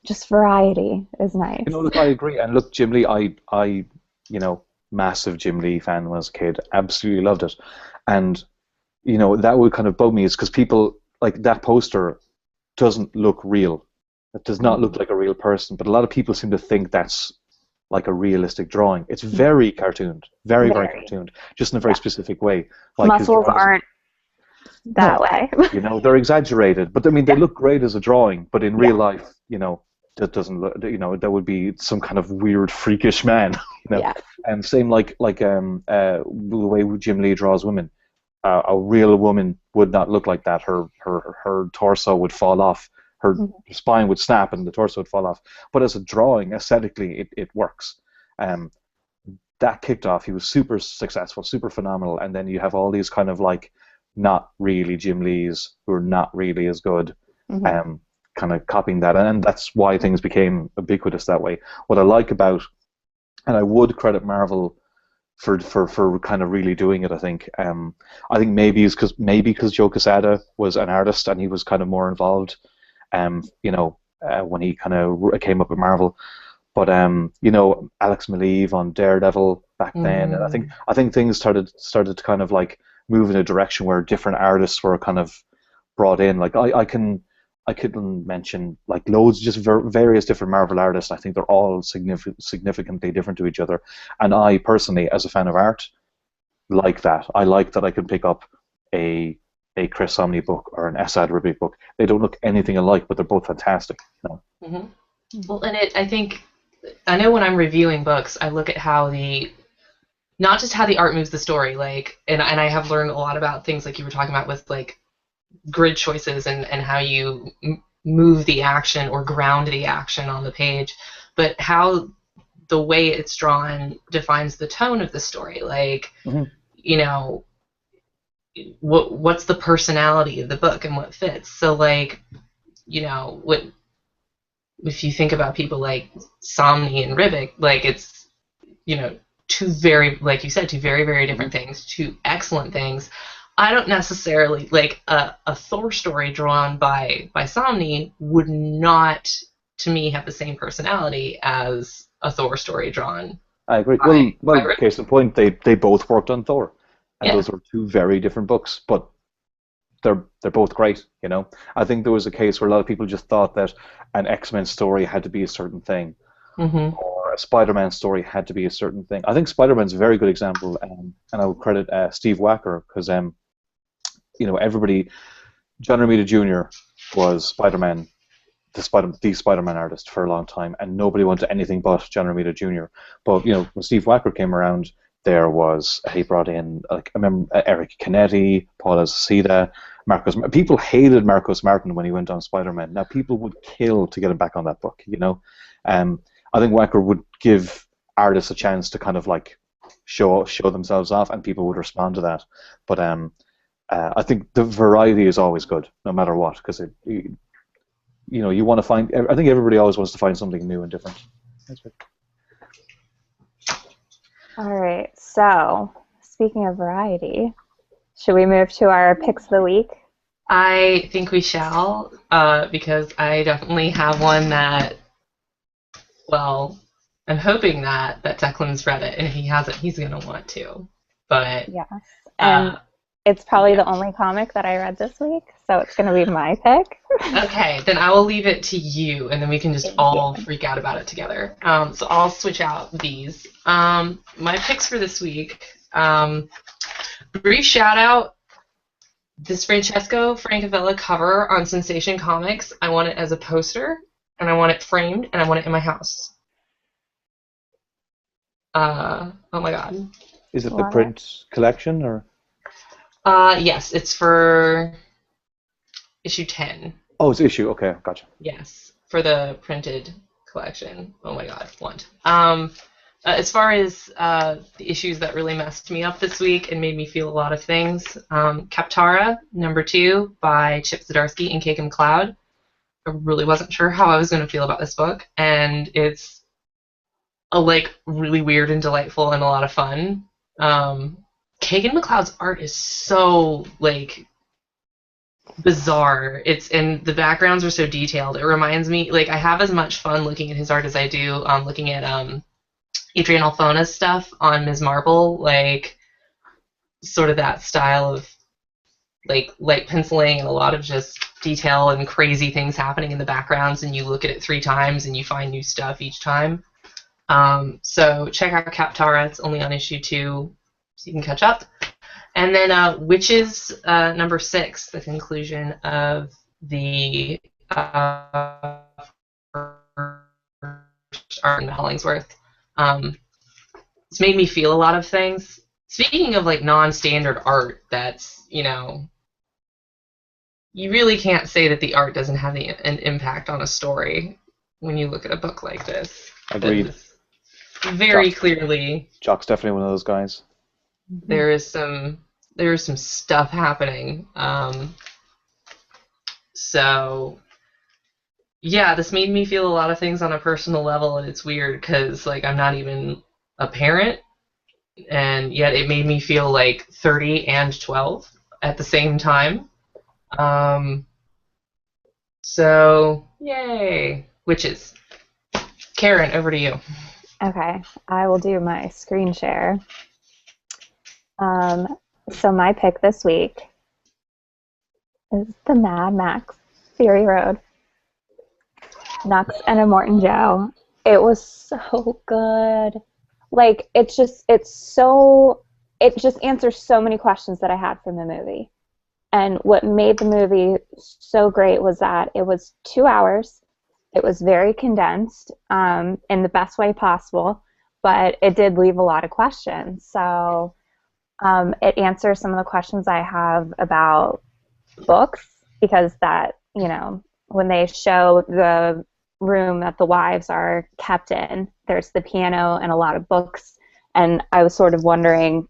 just variety is nice. You know, look, I agree. And look, Jim Lee, I massive Jim Lee fan when I was a kid. Absolutely loved it. And, that would kind of bug me is because people, like, that poster doesn't look real. It does not look like a real person. But a lot of people seem to think that's like a realistic drawing. It's very cartooned. Very, very cartooned. Just in a very specific way. Like muscles aren't that way. They're exaggerated. But, I mean, they look great as a drawing. But in real life, that doesn't look, that would be some kind of weird freakish man, And same like the way Jim Lee draws women. A real woman would not look like that. Her torso would fall off. Her spine would snap and the torso would fall off. But as a drawing, aesthetically, it works. That kicked off. He was super successful, super phenomenal. And then you have all these kind of like not really Jim Lees who are not really as good. Kind of copying that, and that's why things became ubiquitous that way. What I like about, and I would credit Marvel for kind of really doing it. I think maybe because Joe Quesada was an artist and he was kind of more involved, when he kind of came up with Marvel. But Alex Maleev on Daredevil back then, and I think things started to kind of like move in a direction where different artists were kind of brought in. Like I couldn't mention like loads, just various different Marvel artists. I think they're all significantly different to each other. And I personally, as a fan of art, like that. I like that I can pick up a Chris Omni book or an Esad Ribic book. They don't look anything alike, but they're both fantastic. Well, and I know when I'm reviewing books, I look at how not just how the art moves the story, like, and I have learned a lot about things like you were talking about with like grid choices and how you move the action or ground the action on the page, but how the way it's drawn defines the tone of the story. Like, what's the personality of the book and what fits. So like, what if you think about people like Somni and Ribic, like it's, two very, like you said, two very, very different things, two excellent things. I don't necessarily like a Thor story drawn by Somni would not, to me, have the same personality as a Thor story drawn. I agree. Well, case in point, they both worked on Thor, and those were two very different books, but they're both great. I think there was a case where a lot of people just thought that an X-Men story had to be a certain thing, or a Spider-Man story had to be a certain thing. I think Spider-Man's a very good example, and I would credit Steve Wacker because everybody, John Romita Jr. was Spider-Man, the Spider-Man artist for a long time, and nobody wanted anything but John Romita Jr. But when Steve Wacker came around, he brought in, like, I remember Eric Canetti, Paul Azaceta, Marcos. People hated Marcos Martin when he went on Spider-Man. Now people would kill to get him back on that book. I think Wacker would give artists a chance to kind of like show themselves off, and people would respond to that. But I think the variety is always good, no matter what, because you want to find. I think everybody always wants to find something new and different. That's good. All right. So, speaking of variety, should we move to our picks of the week? I think we shall, because I definitely have one that. Well, I'm hoping that Declan's read it, and if he hasn't, he's gonna want to. But yes, and it's probably the only comic that I read this week, so it's gonna be my pick. Okay, then I will leave it to you, and then we can just all freak out about it together. So I'll switch out these. My picks for this week. Brief shout out. This Francesco Francavilla cover on Sensation Comics. I want it as a poster, and I want it framed, and I want it in my house. Oh my god. Is it the print collection or? Yes, it's for issue 10. Oh, it's issue. Okay, gotcha. Yes, for the printed collection. Oh my God, want. As far as the issues that really messed me up this week and made me feel a lot of things, Kaptara, #2 by Chip Zdarsky and Keiko McLeod. I really wasn't sure how I was going to feel about this book, and it's really weird and delightful and a lot of fun. Keiko McLeod's art is so bizarre. And the backgrounds are so detailed. It reminds me, I have as much fun looking at his art as I do looking at Adrian Alphona's stuff on Ms. Marple, sort of that style of light penciling and a lot of just detail and crazy things happening in the backgrounds, and you look at it 3 times and you find new stuff each time. So check out Kaptara. It's only on issue 2, so you can catch up. And then Witches, #6, the conclusion of the art in Hollingsworth. It's made me feel a lot of things. Speaking of non-standard art, that's you really can't say that the art doesn't have an impact on a story when you look at a book like this. Agreed. Very clearly, Jock's definitely one of those guys. there is some stuff happening. So yeah, this made me feel a lot of things on a personal level, and it's weird because I'm not even a parent, and yet it made me feel 30 and 12 at the same time. So yay, Witches. Karen, over to you. Okay, I will do my screen share. So my pick this week is the Mad Max Fury Road. Nux and Immortan Joe. It was so good. It just answers so many questions that I had from the movie. And what made the movie so great was that it was 2 hours. It was very condensed in the best way possible, but it did leave a lot of questions. So it answers some of the questions I have about books, because when they show the room that the wives are kept in, there's the piano and a lot of books, and I was sort of wondering,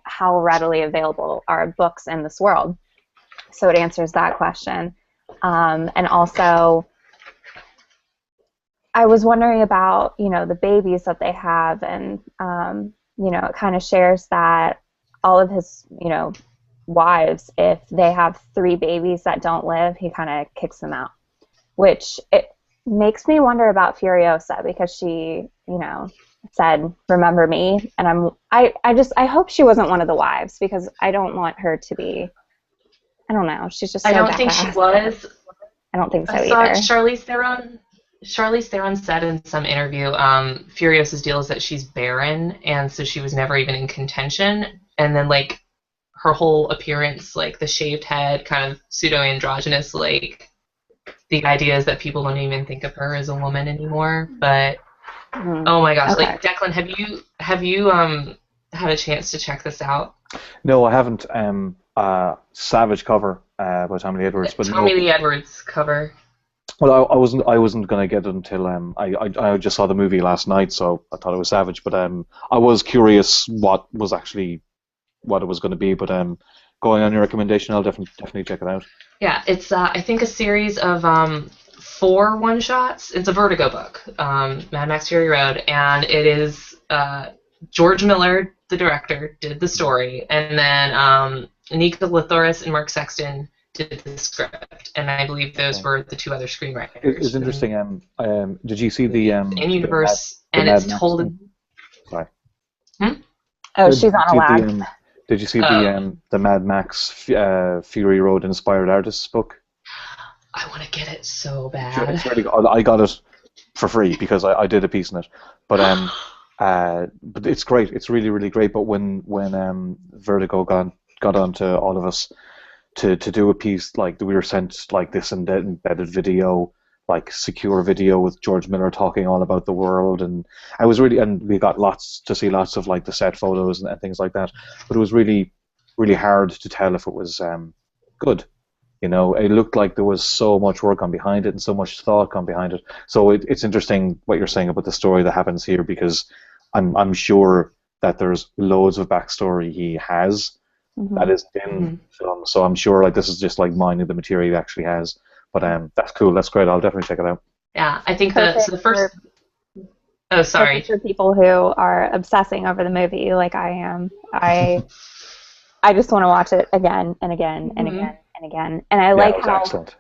how readily available are books in this world? So it answers that question. And also, I was wondering about, the babies that they have, and, it kind of shares that all of his, wives, if they have 3 babies that don't live, he kind of kicks them out, which it makes me wonder about Furiosa, because she, said, "Remember me," and I hope she wasn't one of the wives, because I don't want her to be, I don't know, she's just so I don't think she was. I don't think so I saw either. Charlize Theron said in some interview, Furiosa's deal is that she's barren, and so she was never even in contention. And then, her whole appearance, the shaved head, kind of pseudo-androgynous, the idea is that people don't even think of her as a woman anymore. But, oh my gosh, Okay. Declan, have you had a chance to check this out? No, I haven't. Savage cover by Tommy Lee Edwards, but Tommy no. Lee Edwards cover. Well, I wasn't gonna get it until I just saw the movie last night, so I thought it was Savage. But I was curious what it was going to be. But going on your recommendation, I'll definitely check it out. Yeah, it's I think a series of 4 one-shots. It's a Vertigo book, Mad Max Fury Road, and it is George Miller, the director, did the story, and then Nika Lathoris and Mark Sexton did the script, and I believe those were the 2 other screenwriters. It's interesting. Did you see the in-universe, the and Mad it's Max told. thing? Sorry. Oh, she's on a lag. Did you see the Mad Max Fury Road inspired artists book? I want to get it so bad. Sure, it's really good. I got it for free because I did a piece in it. But it's great. It's really, really great. But when Vertigo got onto all of us to do a piece, we were sent this embedded video, secure video with George Miller talking all about the world, and we got to see lots of the set photos and things like that. But it was really, really hard to tell if it was good. You know, it looked like there was so much work on behind it and so much thought gone behind it. So it's interesting what you're saying about the story that happens here, because I'm sure that there's loads of backstory he has that is in film. So I'm sure like this is just like mining the material he actually has. But that's cool. That's great. I'll definitely check it out. Yeah, I think the first. Oh, sorry. For people who are obsessing over the movie, like I am, I just want to watch it again and again and again and again. And I like how excellent.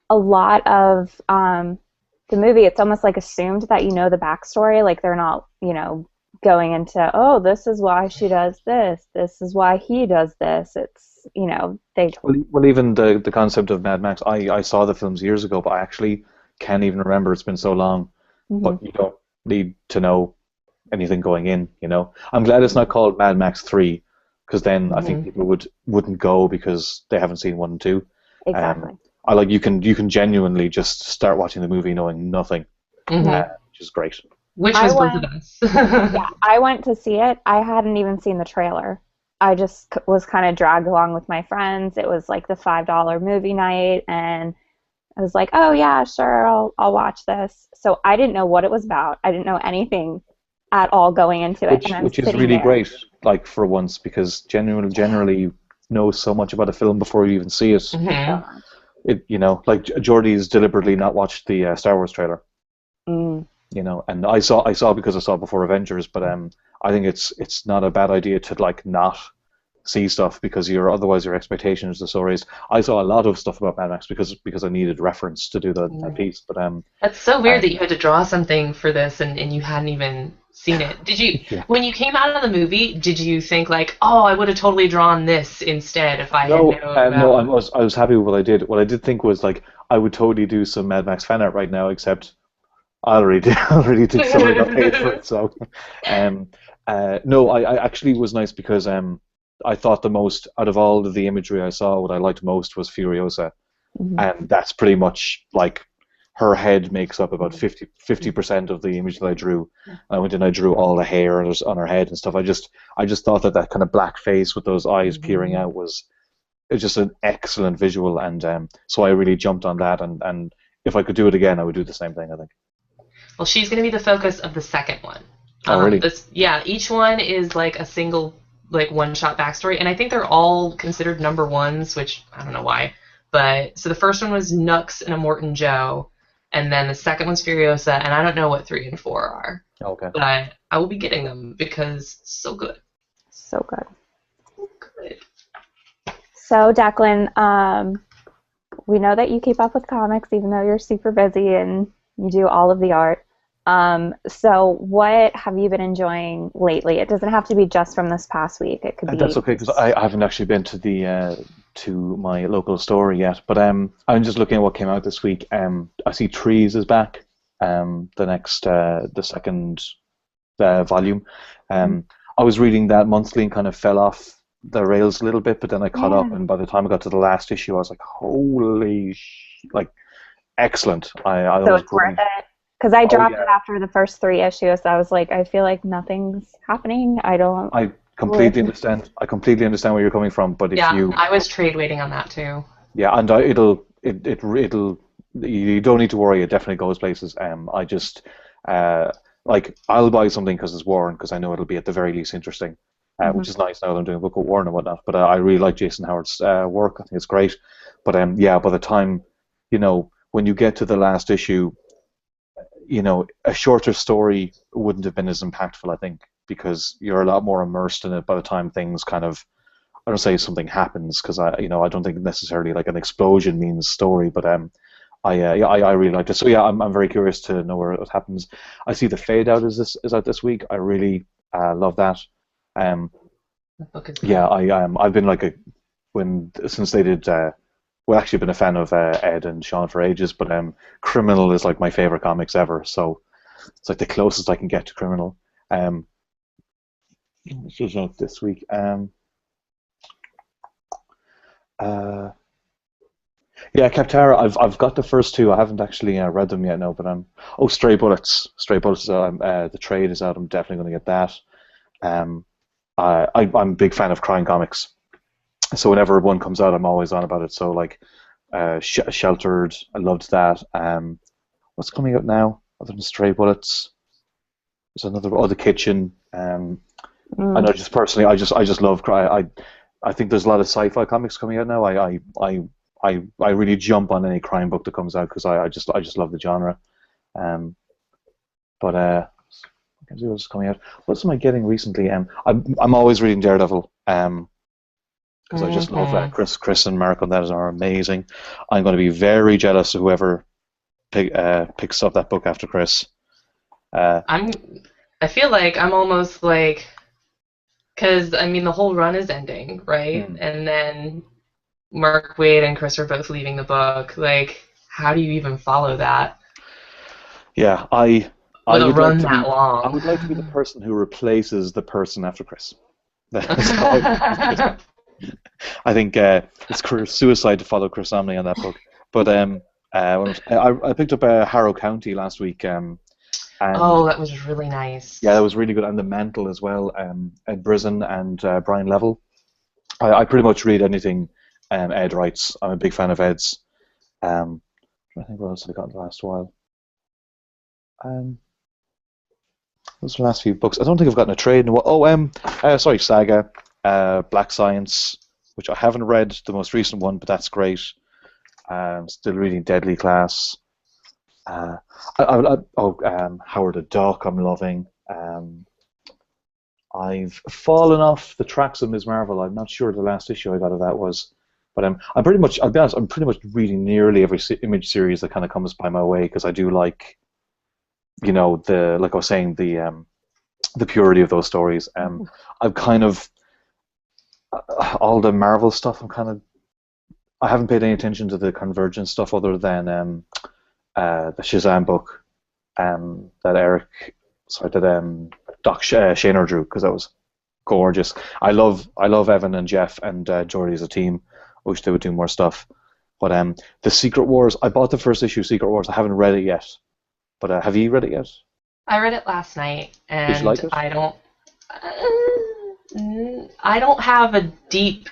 A lot of the movie, it's almost like assumed that you know the backstory. Like they're not, you know, going into, oh, this is why she does this. This is why he does this. It's, you know, they. Well, even the concept of Mad Max, I saw the films years ago, but I actually can't even remember. It's been so long. But you don't need to know anything going in, you know. I'm glad it's not called Mad Max 3, because then I think people wouldn't go because they haven't seen 1 and 2. Exactly. I like you can genuinely just start watching the movie knowing nothing, which is great. Which was both of us. Yeah, I went to see it. I hadn't even seen the trailer. I just was kind of dragged along with my friends. It was like the $5 movie night, and I was like, oh yeah, sure, I'll watch this. So I didn't know what it was about. I didn't know anything at all going into it. Which is really great, like for once, because generally you know so much about a film before you even see it. It, you know, like Jordy's deliberately not watched the Star Wars trailer. You know, and I saw because I saw it before Avengers, but I think it's not a bad idea to like not see stuff, because otherwise your expectations are so raised. I saw a lot of stuff about Mad Max because I needed reference to do that piece. But that's so weird that you had to draw something for this and you hadn't even seen it. Did you when you came out of the movie, did you think like, oh, I would have totally drawn this instead if I had known about... No, I was happy with what I did. What I did think was like I would totally do some Mad Max fan art right now, except I already did somebody got paid for it. So no, I actually was nice because I thought the most, out of all of the imagery I saw, what I liked most was Furiosa. And that's pretty much like her head makes up about 50% of the image that I drew. I went and I drew all the hair on her head and stuff. I just thought that kind of black face with those eyes peering out was just an excellent visual, and so I really jumped on that, and if I could do it again, I would do the same thing, I think. Well, she's going to be the focus of the second one. Oh, really? Each one is like a single, like one-shot backstory, and I think they're all considered number ones, which I don't know why. But so the first one was Nux and Immortan Joe, and then the second one's Furiosa, and I don't know what 3 and 4 are. Okay. But I will be getting them because it's so good. So good. Good. So Declan, we know that you keep up with comics, even though you're super busy and you do all of the art. So what have you been enjoying lately? It doesn't have to be just from this past week. It could be. That's okay, because I haven't actually been to my local store yet. But I'm just looking at what came out this week. I see Trees is back. The second volume. I was reading that monthly and kind of fell off the rails a little bit, but then I caught up, and by the time I got to the last issue, I was like, holy excellent. So it's worth it? Because I dropped it after the first 3 issues. I was like, I feel like nothing's happening. I completely understand. I completely understand where you're coming from, but I was trade waiting on that too. Yeah, and it'll you don't need to worry. It definitely goes places. I just I'll buy something because it's Warren, because I know it'll be at the very least interesting, which is nice now that I'm doing a book with Warren and whatnot. But I really like Jason Howard's work. I think it's great. But by the time, when you get to the last issue, a shorter story wouldn't have been as impactful, I think, because you're a lot more immersed in it by the time things kind of, I don't say something happens, because I don't think necessarily like an explosion means story, but I really liked it. So yeah, I'm very curious to know where it happens. I see the Fade Out is out this week. I really love that. That book is yeah, I've been since they did. Actually been a fan of Ed and Sean for ages, but Criminal is like my favorite comics ever. So it's like the closest I can get to Criminal. Which is out this week. Captara. I've got the first 2. I haven't actually read them yet. No, but Stray Bullets. Stray Bullets. The trade is out. I'm definitely going to get that. I'm a big fan of crime comics. So whenever one comes out, I'm always on about it. So Sheltered. I loved that. What's coming out now other than Stray Bullets? There's another. Oh, The Kitchen. I know, just personally, I just love. I think there's a lot of sci-fi comics coming out now. I really jump on any crime book that comes out because I just love the genre. But I can see what's coming out. What am I getting recently? I'm always reading Daredevil. Because I just love Chris and Mark on that are amazing. I'm going to be very jealous of whoever picks up that book after Chris. I feel like I'm almost like, because I mean the whole run is ending, right? And then Mark Waid and Chris are both leaving the book. Like, how do you even follow that? Yeah, I would run like to that be, long. I would like to be the person who replaces the person after Chris. That's how I think it's career suicide to follow Chris Omni on that book. But I picked up Harrow County last week. And that was really nice. Yeah, that was really good. And The Mantle as well. Ed Brisson and Brian Level. I pretty much read anything Ed writes. I'm a big fan of Ed's. I think what else have I got in the last while? Those are the last few books. I don't think I've gotten a trade in a while. Sorry, Saga, Black Science, which I haven't read, the most recent one, but that's great. Still reading Deadly Class. Howard the Duck, I'm loving. I've fallen off the tracks of Ms. Marvel. I'm not sure the last issue I got of that was. But I'll be honest, I'm pretty much reading nearly every Image series that kind of comes by my way because I do like, like I was saying, the purity of those stories. I've kind of all the Marvel stuff. I haven't paid any attention to the Convergence stuff other than the Shazam book that Doc Shaner drew because that was gorgeous. I love Evan and Jeff and Jordy as a team. I wish they would do more stuff. But the Secret Wars, I bought the first issue of Secret Wars. I haven't read it yet. But have you read it yet? I read it last night, and did you like it? I don't have a deep.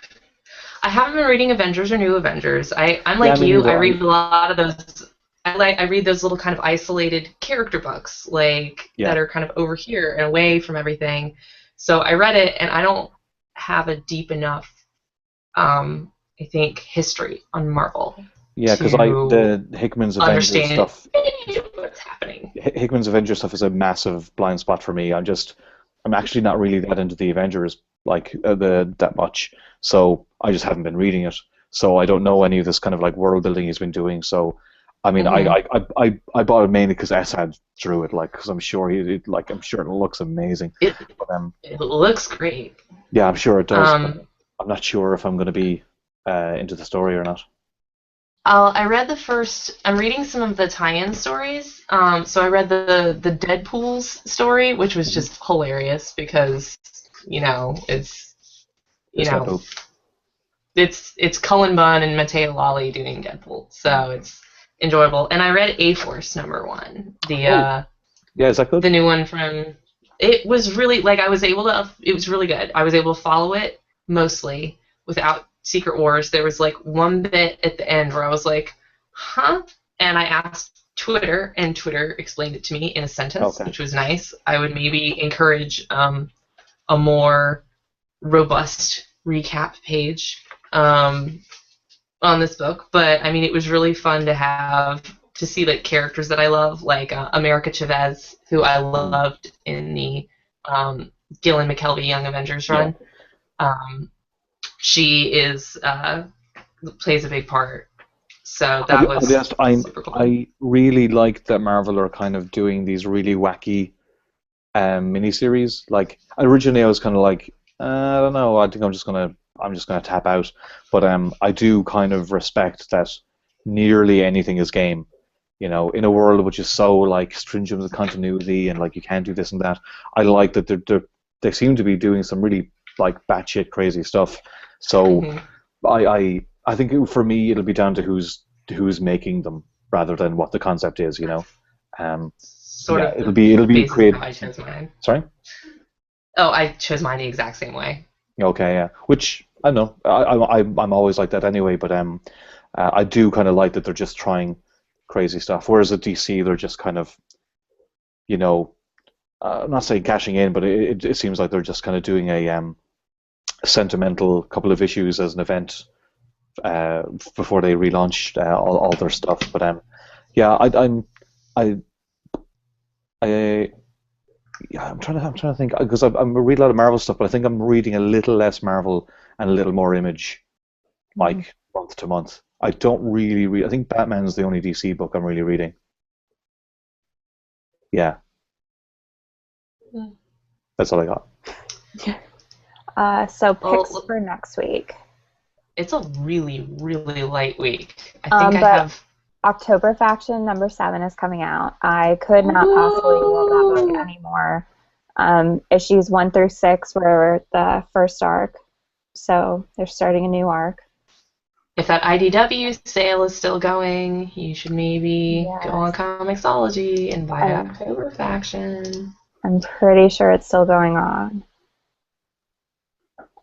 I haven't been reading Avengers or New Avengers. I'm like you. I read a lot of those. I read those little kind of isolated character books, that are kind of over here and away from everything. So I read it, and I don't have a deep enough, I think, history on Marvel. Yeah, because the Hickman's Avengers stuff. What's happening? Hickman's Avengers stuff is a massive blind spot for me. I'm actually not really that into the Avengers that much, so I just haven't been reading it. So I don't know any of this kind of world building he's been doing. So I mean, I bought it mainly because Esad drew it, because I'm sure it looks amazing. It looks great. Yeah, I'm sure it does. I'm not sure if I'm going to be into the story or not. I read the first. I'm reading some of the tie-in stories. So I read the Deadpool's story, which was just hilarious because it's Cullen Bunn and Matteo Lolli doing Deadpool, so it's enjoyable. And I read A-Force #1. Yeah, is that good? The new one from. It was really it was really good. I was able to follow it mostly without Secret Wars. There was one bit at the end where I was like, huh? And I asked Twitter, and Twitter explained it to me in a sentence, which was nice. I would maybe encourage a more robust recap page on this book. But I mean, it was really fun to see characters that I love, like America Chavez, who I loved in the Gillen McKelvey Young Avengers run. Yeah. She plays a big part, so that was super cool. I really like that Marvel are kind of doing these really wacky miniseries. Originally I was kind of I don't know. I think I'm just gonna tap out. But I do kind of respect that nearly anything is game. In a world which is so stringent with continuity and you can't do this and that. I like that they seem to be doing some really batshit crazy stuff. So I think for me it'll be down to who's making them rather than what the concept is. It'll be creative. I chose mine. Sorry? Oh, I chose mine the exact same way. Okay, yeah. Which I don't know. I'm always like that anyway. But I do kind of like that they're just trying crazy stuff, whereas at DC they're just kind of, I'm not saying cashing in, but it seems like they're just kind of doing a sentimental couple of issues as an event before they relaunched all their stuff. But yeah, I'm trying to think, because I'm reading a lot of Marvel stuff, but I think I'm reading a little less Marvel and a little more Image, like month to month. I don't really read. I think Batman's the only DC book I'm really reading. Yeah. That's all I got. So picks for next week. It's a really, really light week. I think I have... October Faction #7 is coming out. I could not possibly love that book anymore. Issues 1 through 6 were the first arc, so they're starting a new arc. If that IDW sale is still going, you should maybe go on Comixology and buy October Faction. I'm pretty sure it's still going on.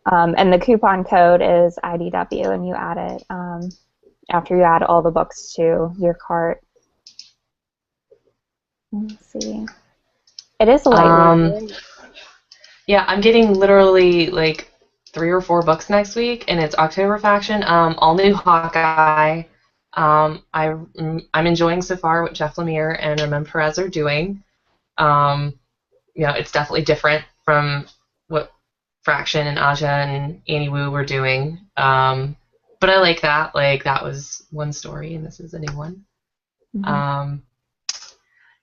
And the coupon code is IDW, and you add it after you add all the books to your cart. Let's see. It is a lightweight. Yeah, I'm getting literally like 3 or 4 books next week, and it's October Faction, all new Hawkeye. I'm enjoying so far what Jeff Lemire and Ramon Perez are doing. It's definitely different from what Fraction and Aja and Annie Wu were doing. But I like that. Like, that was one story, and this is a new one.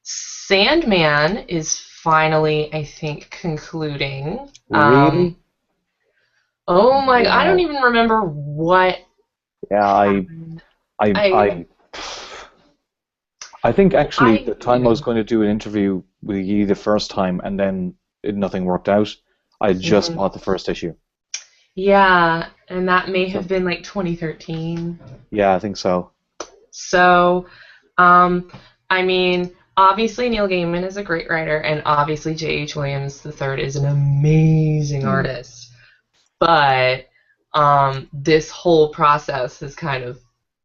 Sandman is finally, I think, concluding. Really? Oh my! I don't even remember what. Yeah, I think actually the time I was going to do an interview with you the first time, and then nothing worked out. I just bought the first issue. Yeah, and that may have been like 2013. Yeah, I think so. So, I mean, obviously Neil Gaiman is a great writer, and obviously J.H. Williams III is an amazing artist. But this whole process has kind of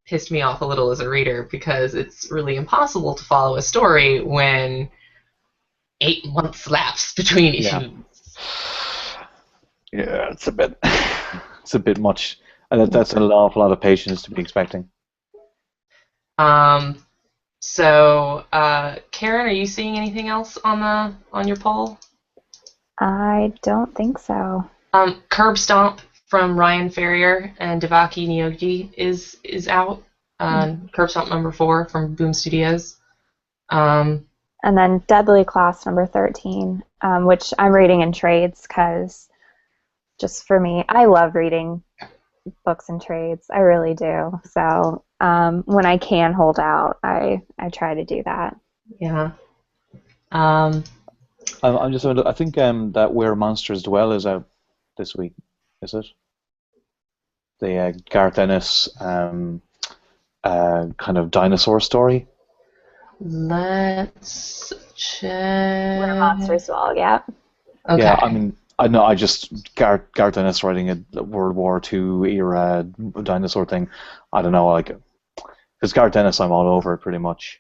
pissed me off a little as a reader, because it's really impossible to follow a story when 8 months lapse between issues. Yeah, it's a bit much. And that's an awful lot of patience to be expecting. So, Karen, are you seeing anything else on your poll? I don't think so. Curb Stomp from Ryan Ferrier and Devaki Nyogi is out. Curb Stomp #4 from Boom Studios. And then Deadly Class #13, which I'm reading in trades, because just for me, I love reading books in trades. I really do. So when I can hold out, I try to do that. Yeah. I'm just. I think that Where Monsters Dwell is out this week. Is it? The Garth Ennis kind of dinosaur story. Let's check. Where Monsters Dwell, yeah. Okay. Yeah, I mean, I know. I just Garth Ennis writing a World War II era dinosaur thing. I don't know, like, because Garth Ennis, I'm all over it pretty much.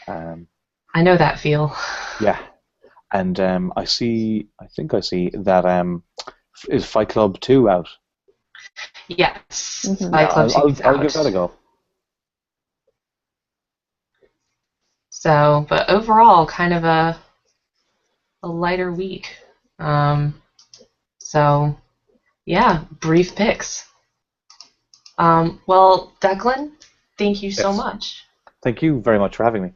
I know that feel. Yeah, and I think I see that is Fight Club 2 out. Yes, Fight Club 2 is out. I'll give that a go. So, but overall, kind of a lighter week. So, yeah, brief picks. Well, Declan, thank you so much. Thank you very much for having me.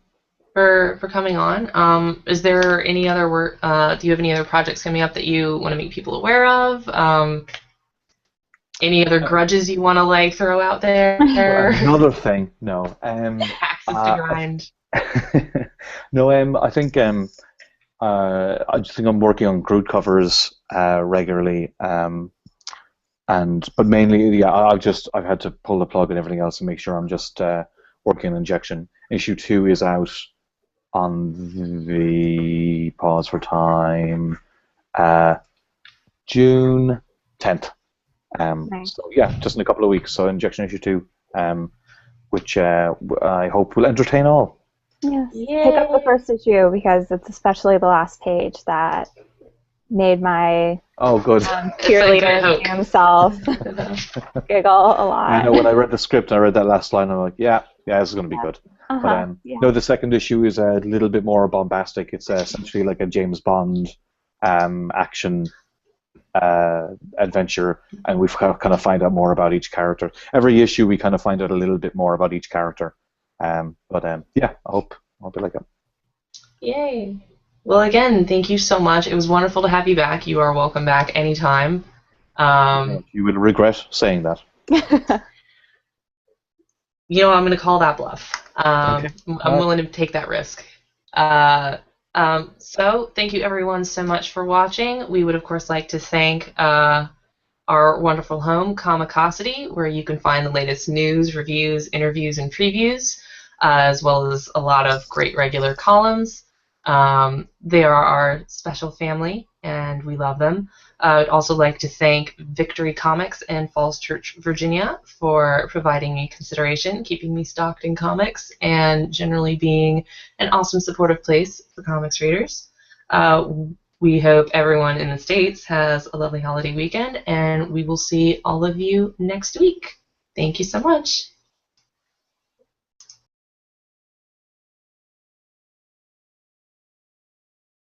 For coming on. Is there any other work? Do you have any other projects coming up that you want to make people aware of? Any other grudges you want to like throw out there? Another thing, no. Axes to grind. No, I think I just think I'm working on Groot covers regularly, but mainly, yeah, I've had to pull the plug and everything else and make sure I'm just working on Injection. Issue 2 is out on the pause for time June 10th. Nice. So yeah, just in a couple of weeks. So Injection issue 2 which I hope will entertain all. Yes. Yay. Pick up the first issue because it's especially the last page that made my Oh, good. cheerleader hook. himself giggle a lot. I know when I read the script and I read that last line, I'm like, yeah, this is going to be good. But no, the second issue is a little bit more bombastic. It's essentially like a James Bond action adventure, and we've kind of find out more about each character. Every issue we kind of find out a little bit more about each character. Yeah, I hope you like it. Yay. Well, again, thank you so much. It was wonderful to have you back. You are welcome back anytime. You will regret saying that. You know, I'm going to call that bluff. Okay. I'm willing to take that risk. So thank you everyone so much for watching. We would, of course, like to thank our wonderful home, Comicosity, where you can find the latest news, reviews, interviews, and previews, as well as a lot of great regular columns. They are our special family, and we love them. I'd also like to thank Victory Comics in Falls Church, Virginia, for providing me consideration, keeping me stocked in comics, and generally being an awesome supportive place for comics readers. We hope everyone in the States has a lovely holiday weekend, and we will see all of you next week. Thank you so much.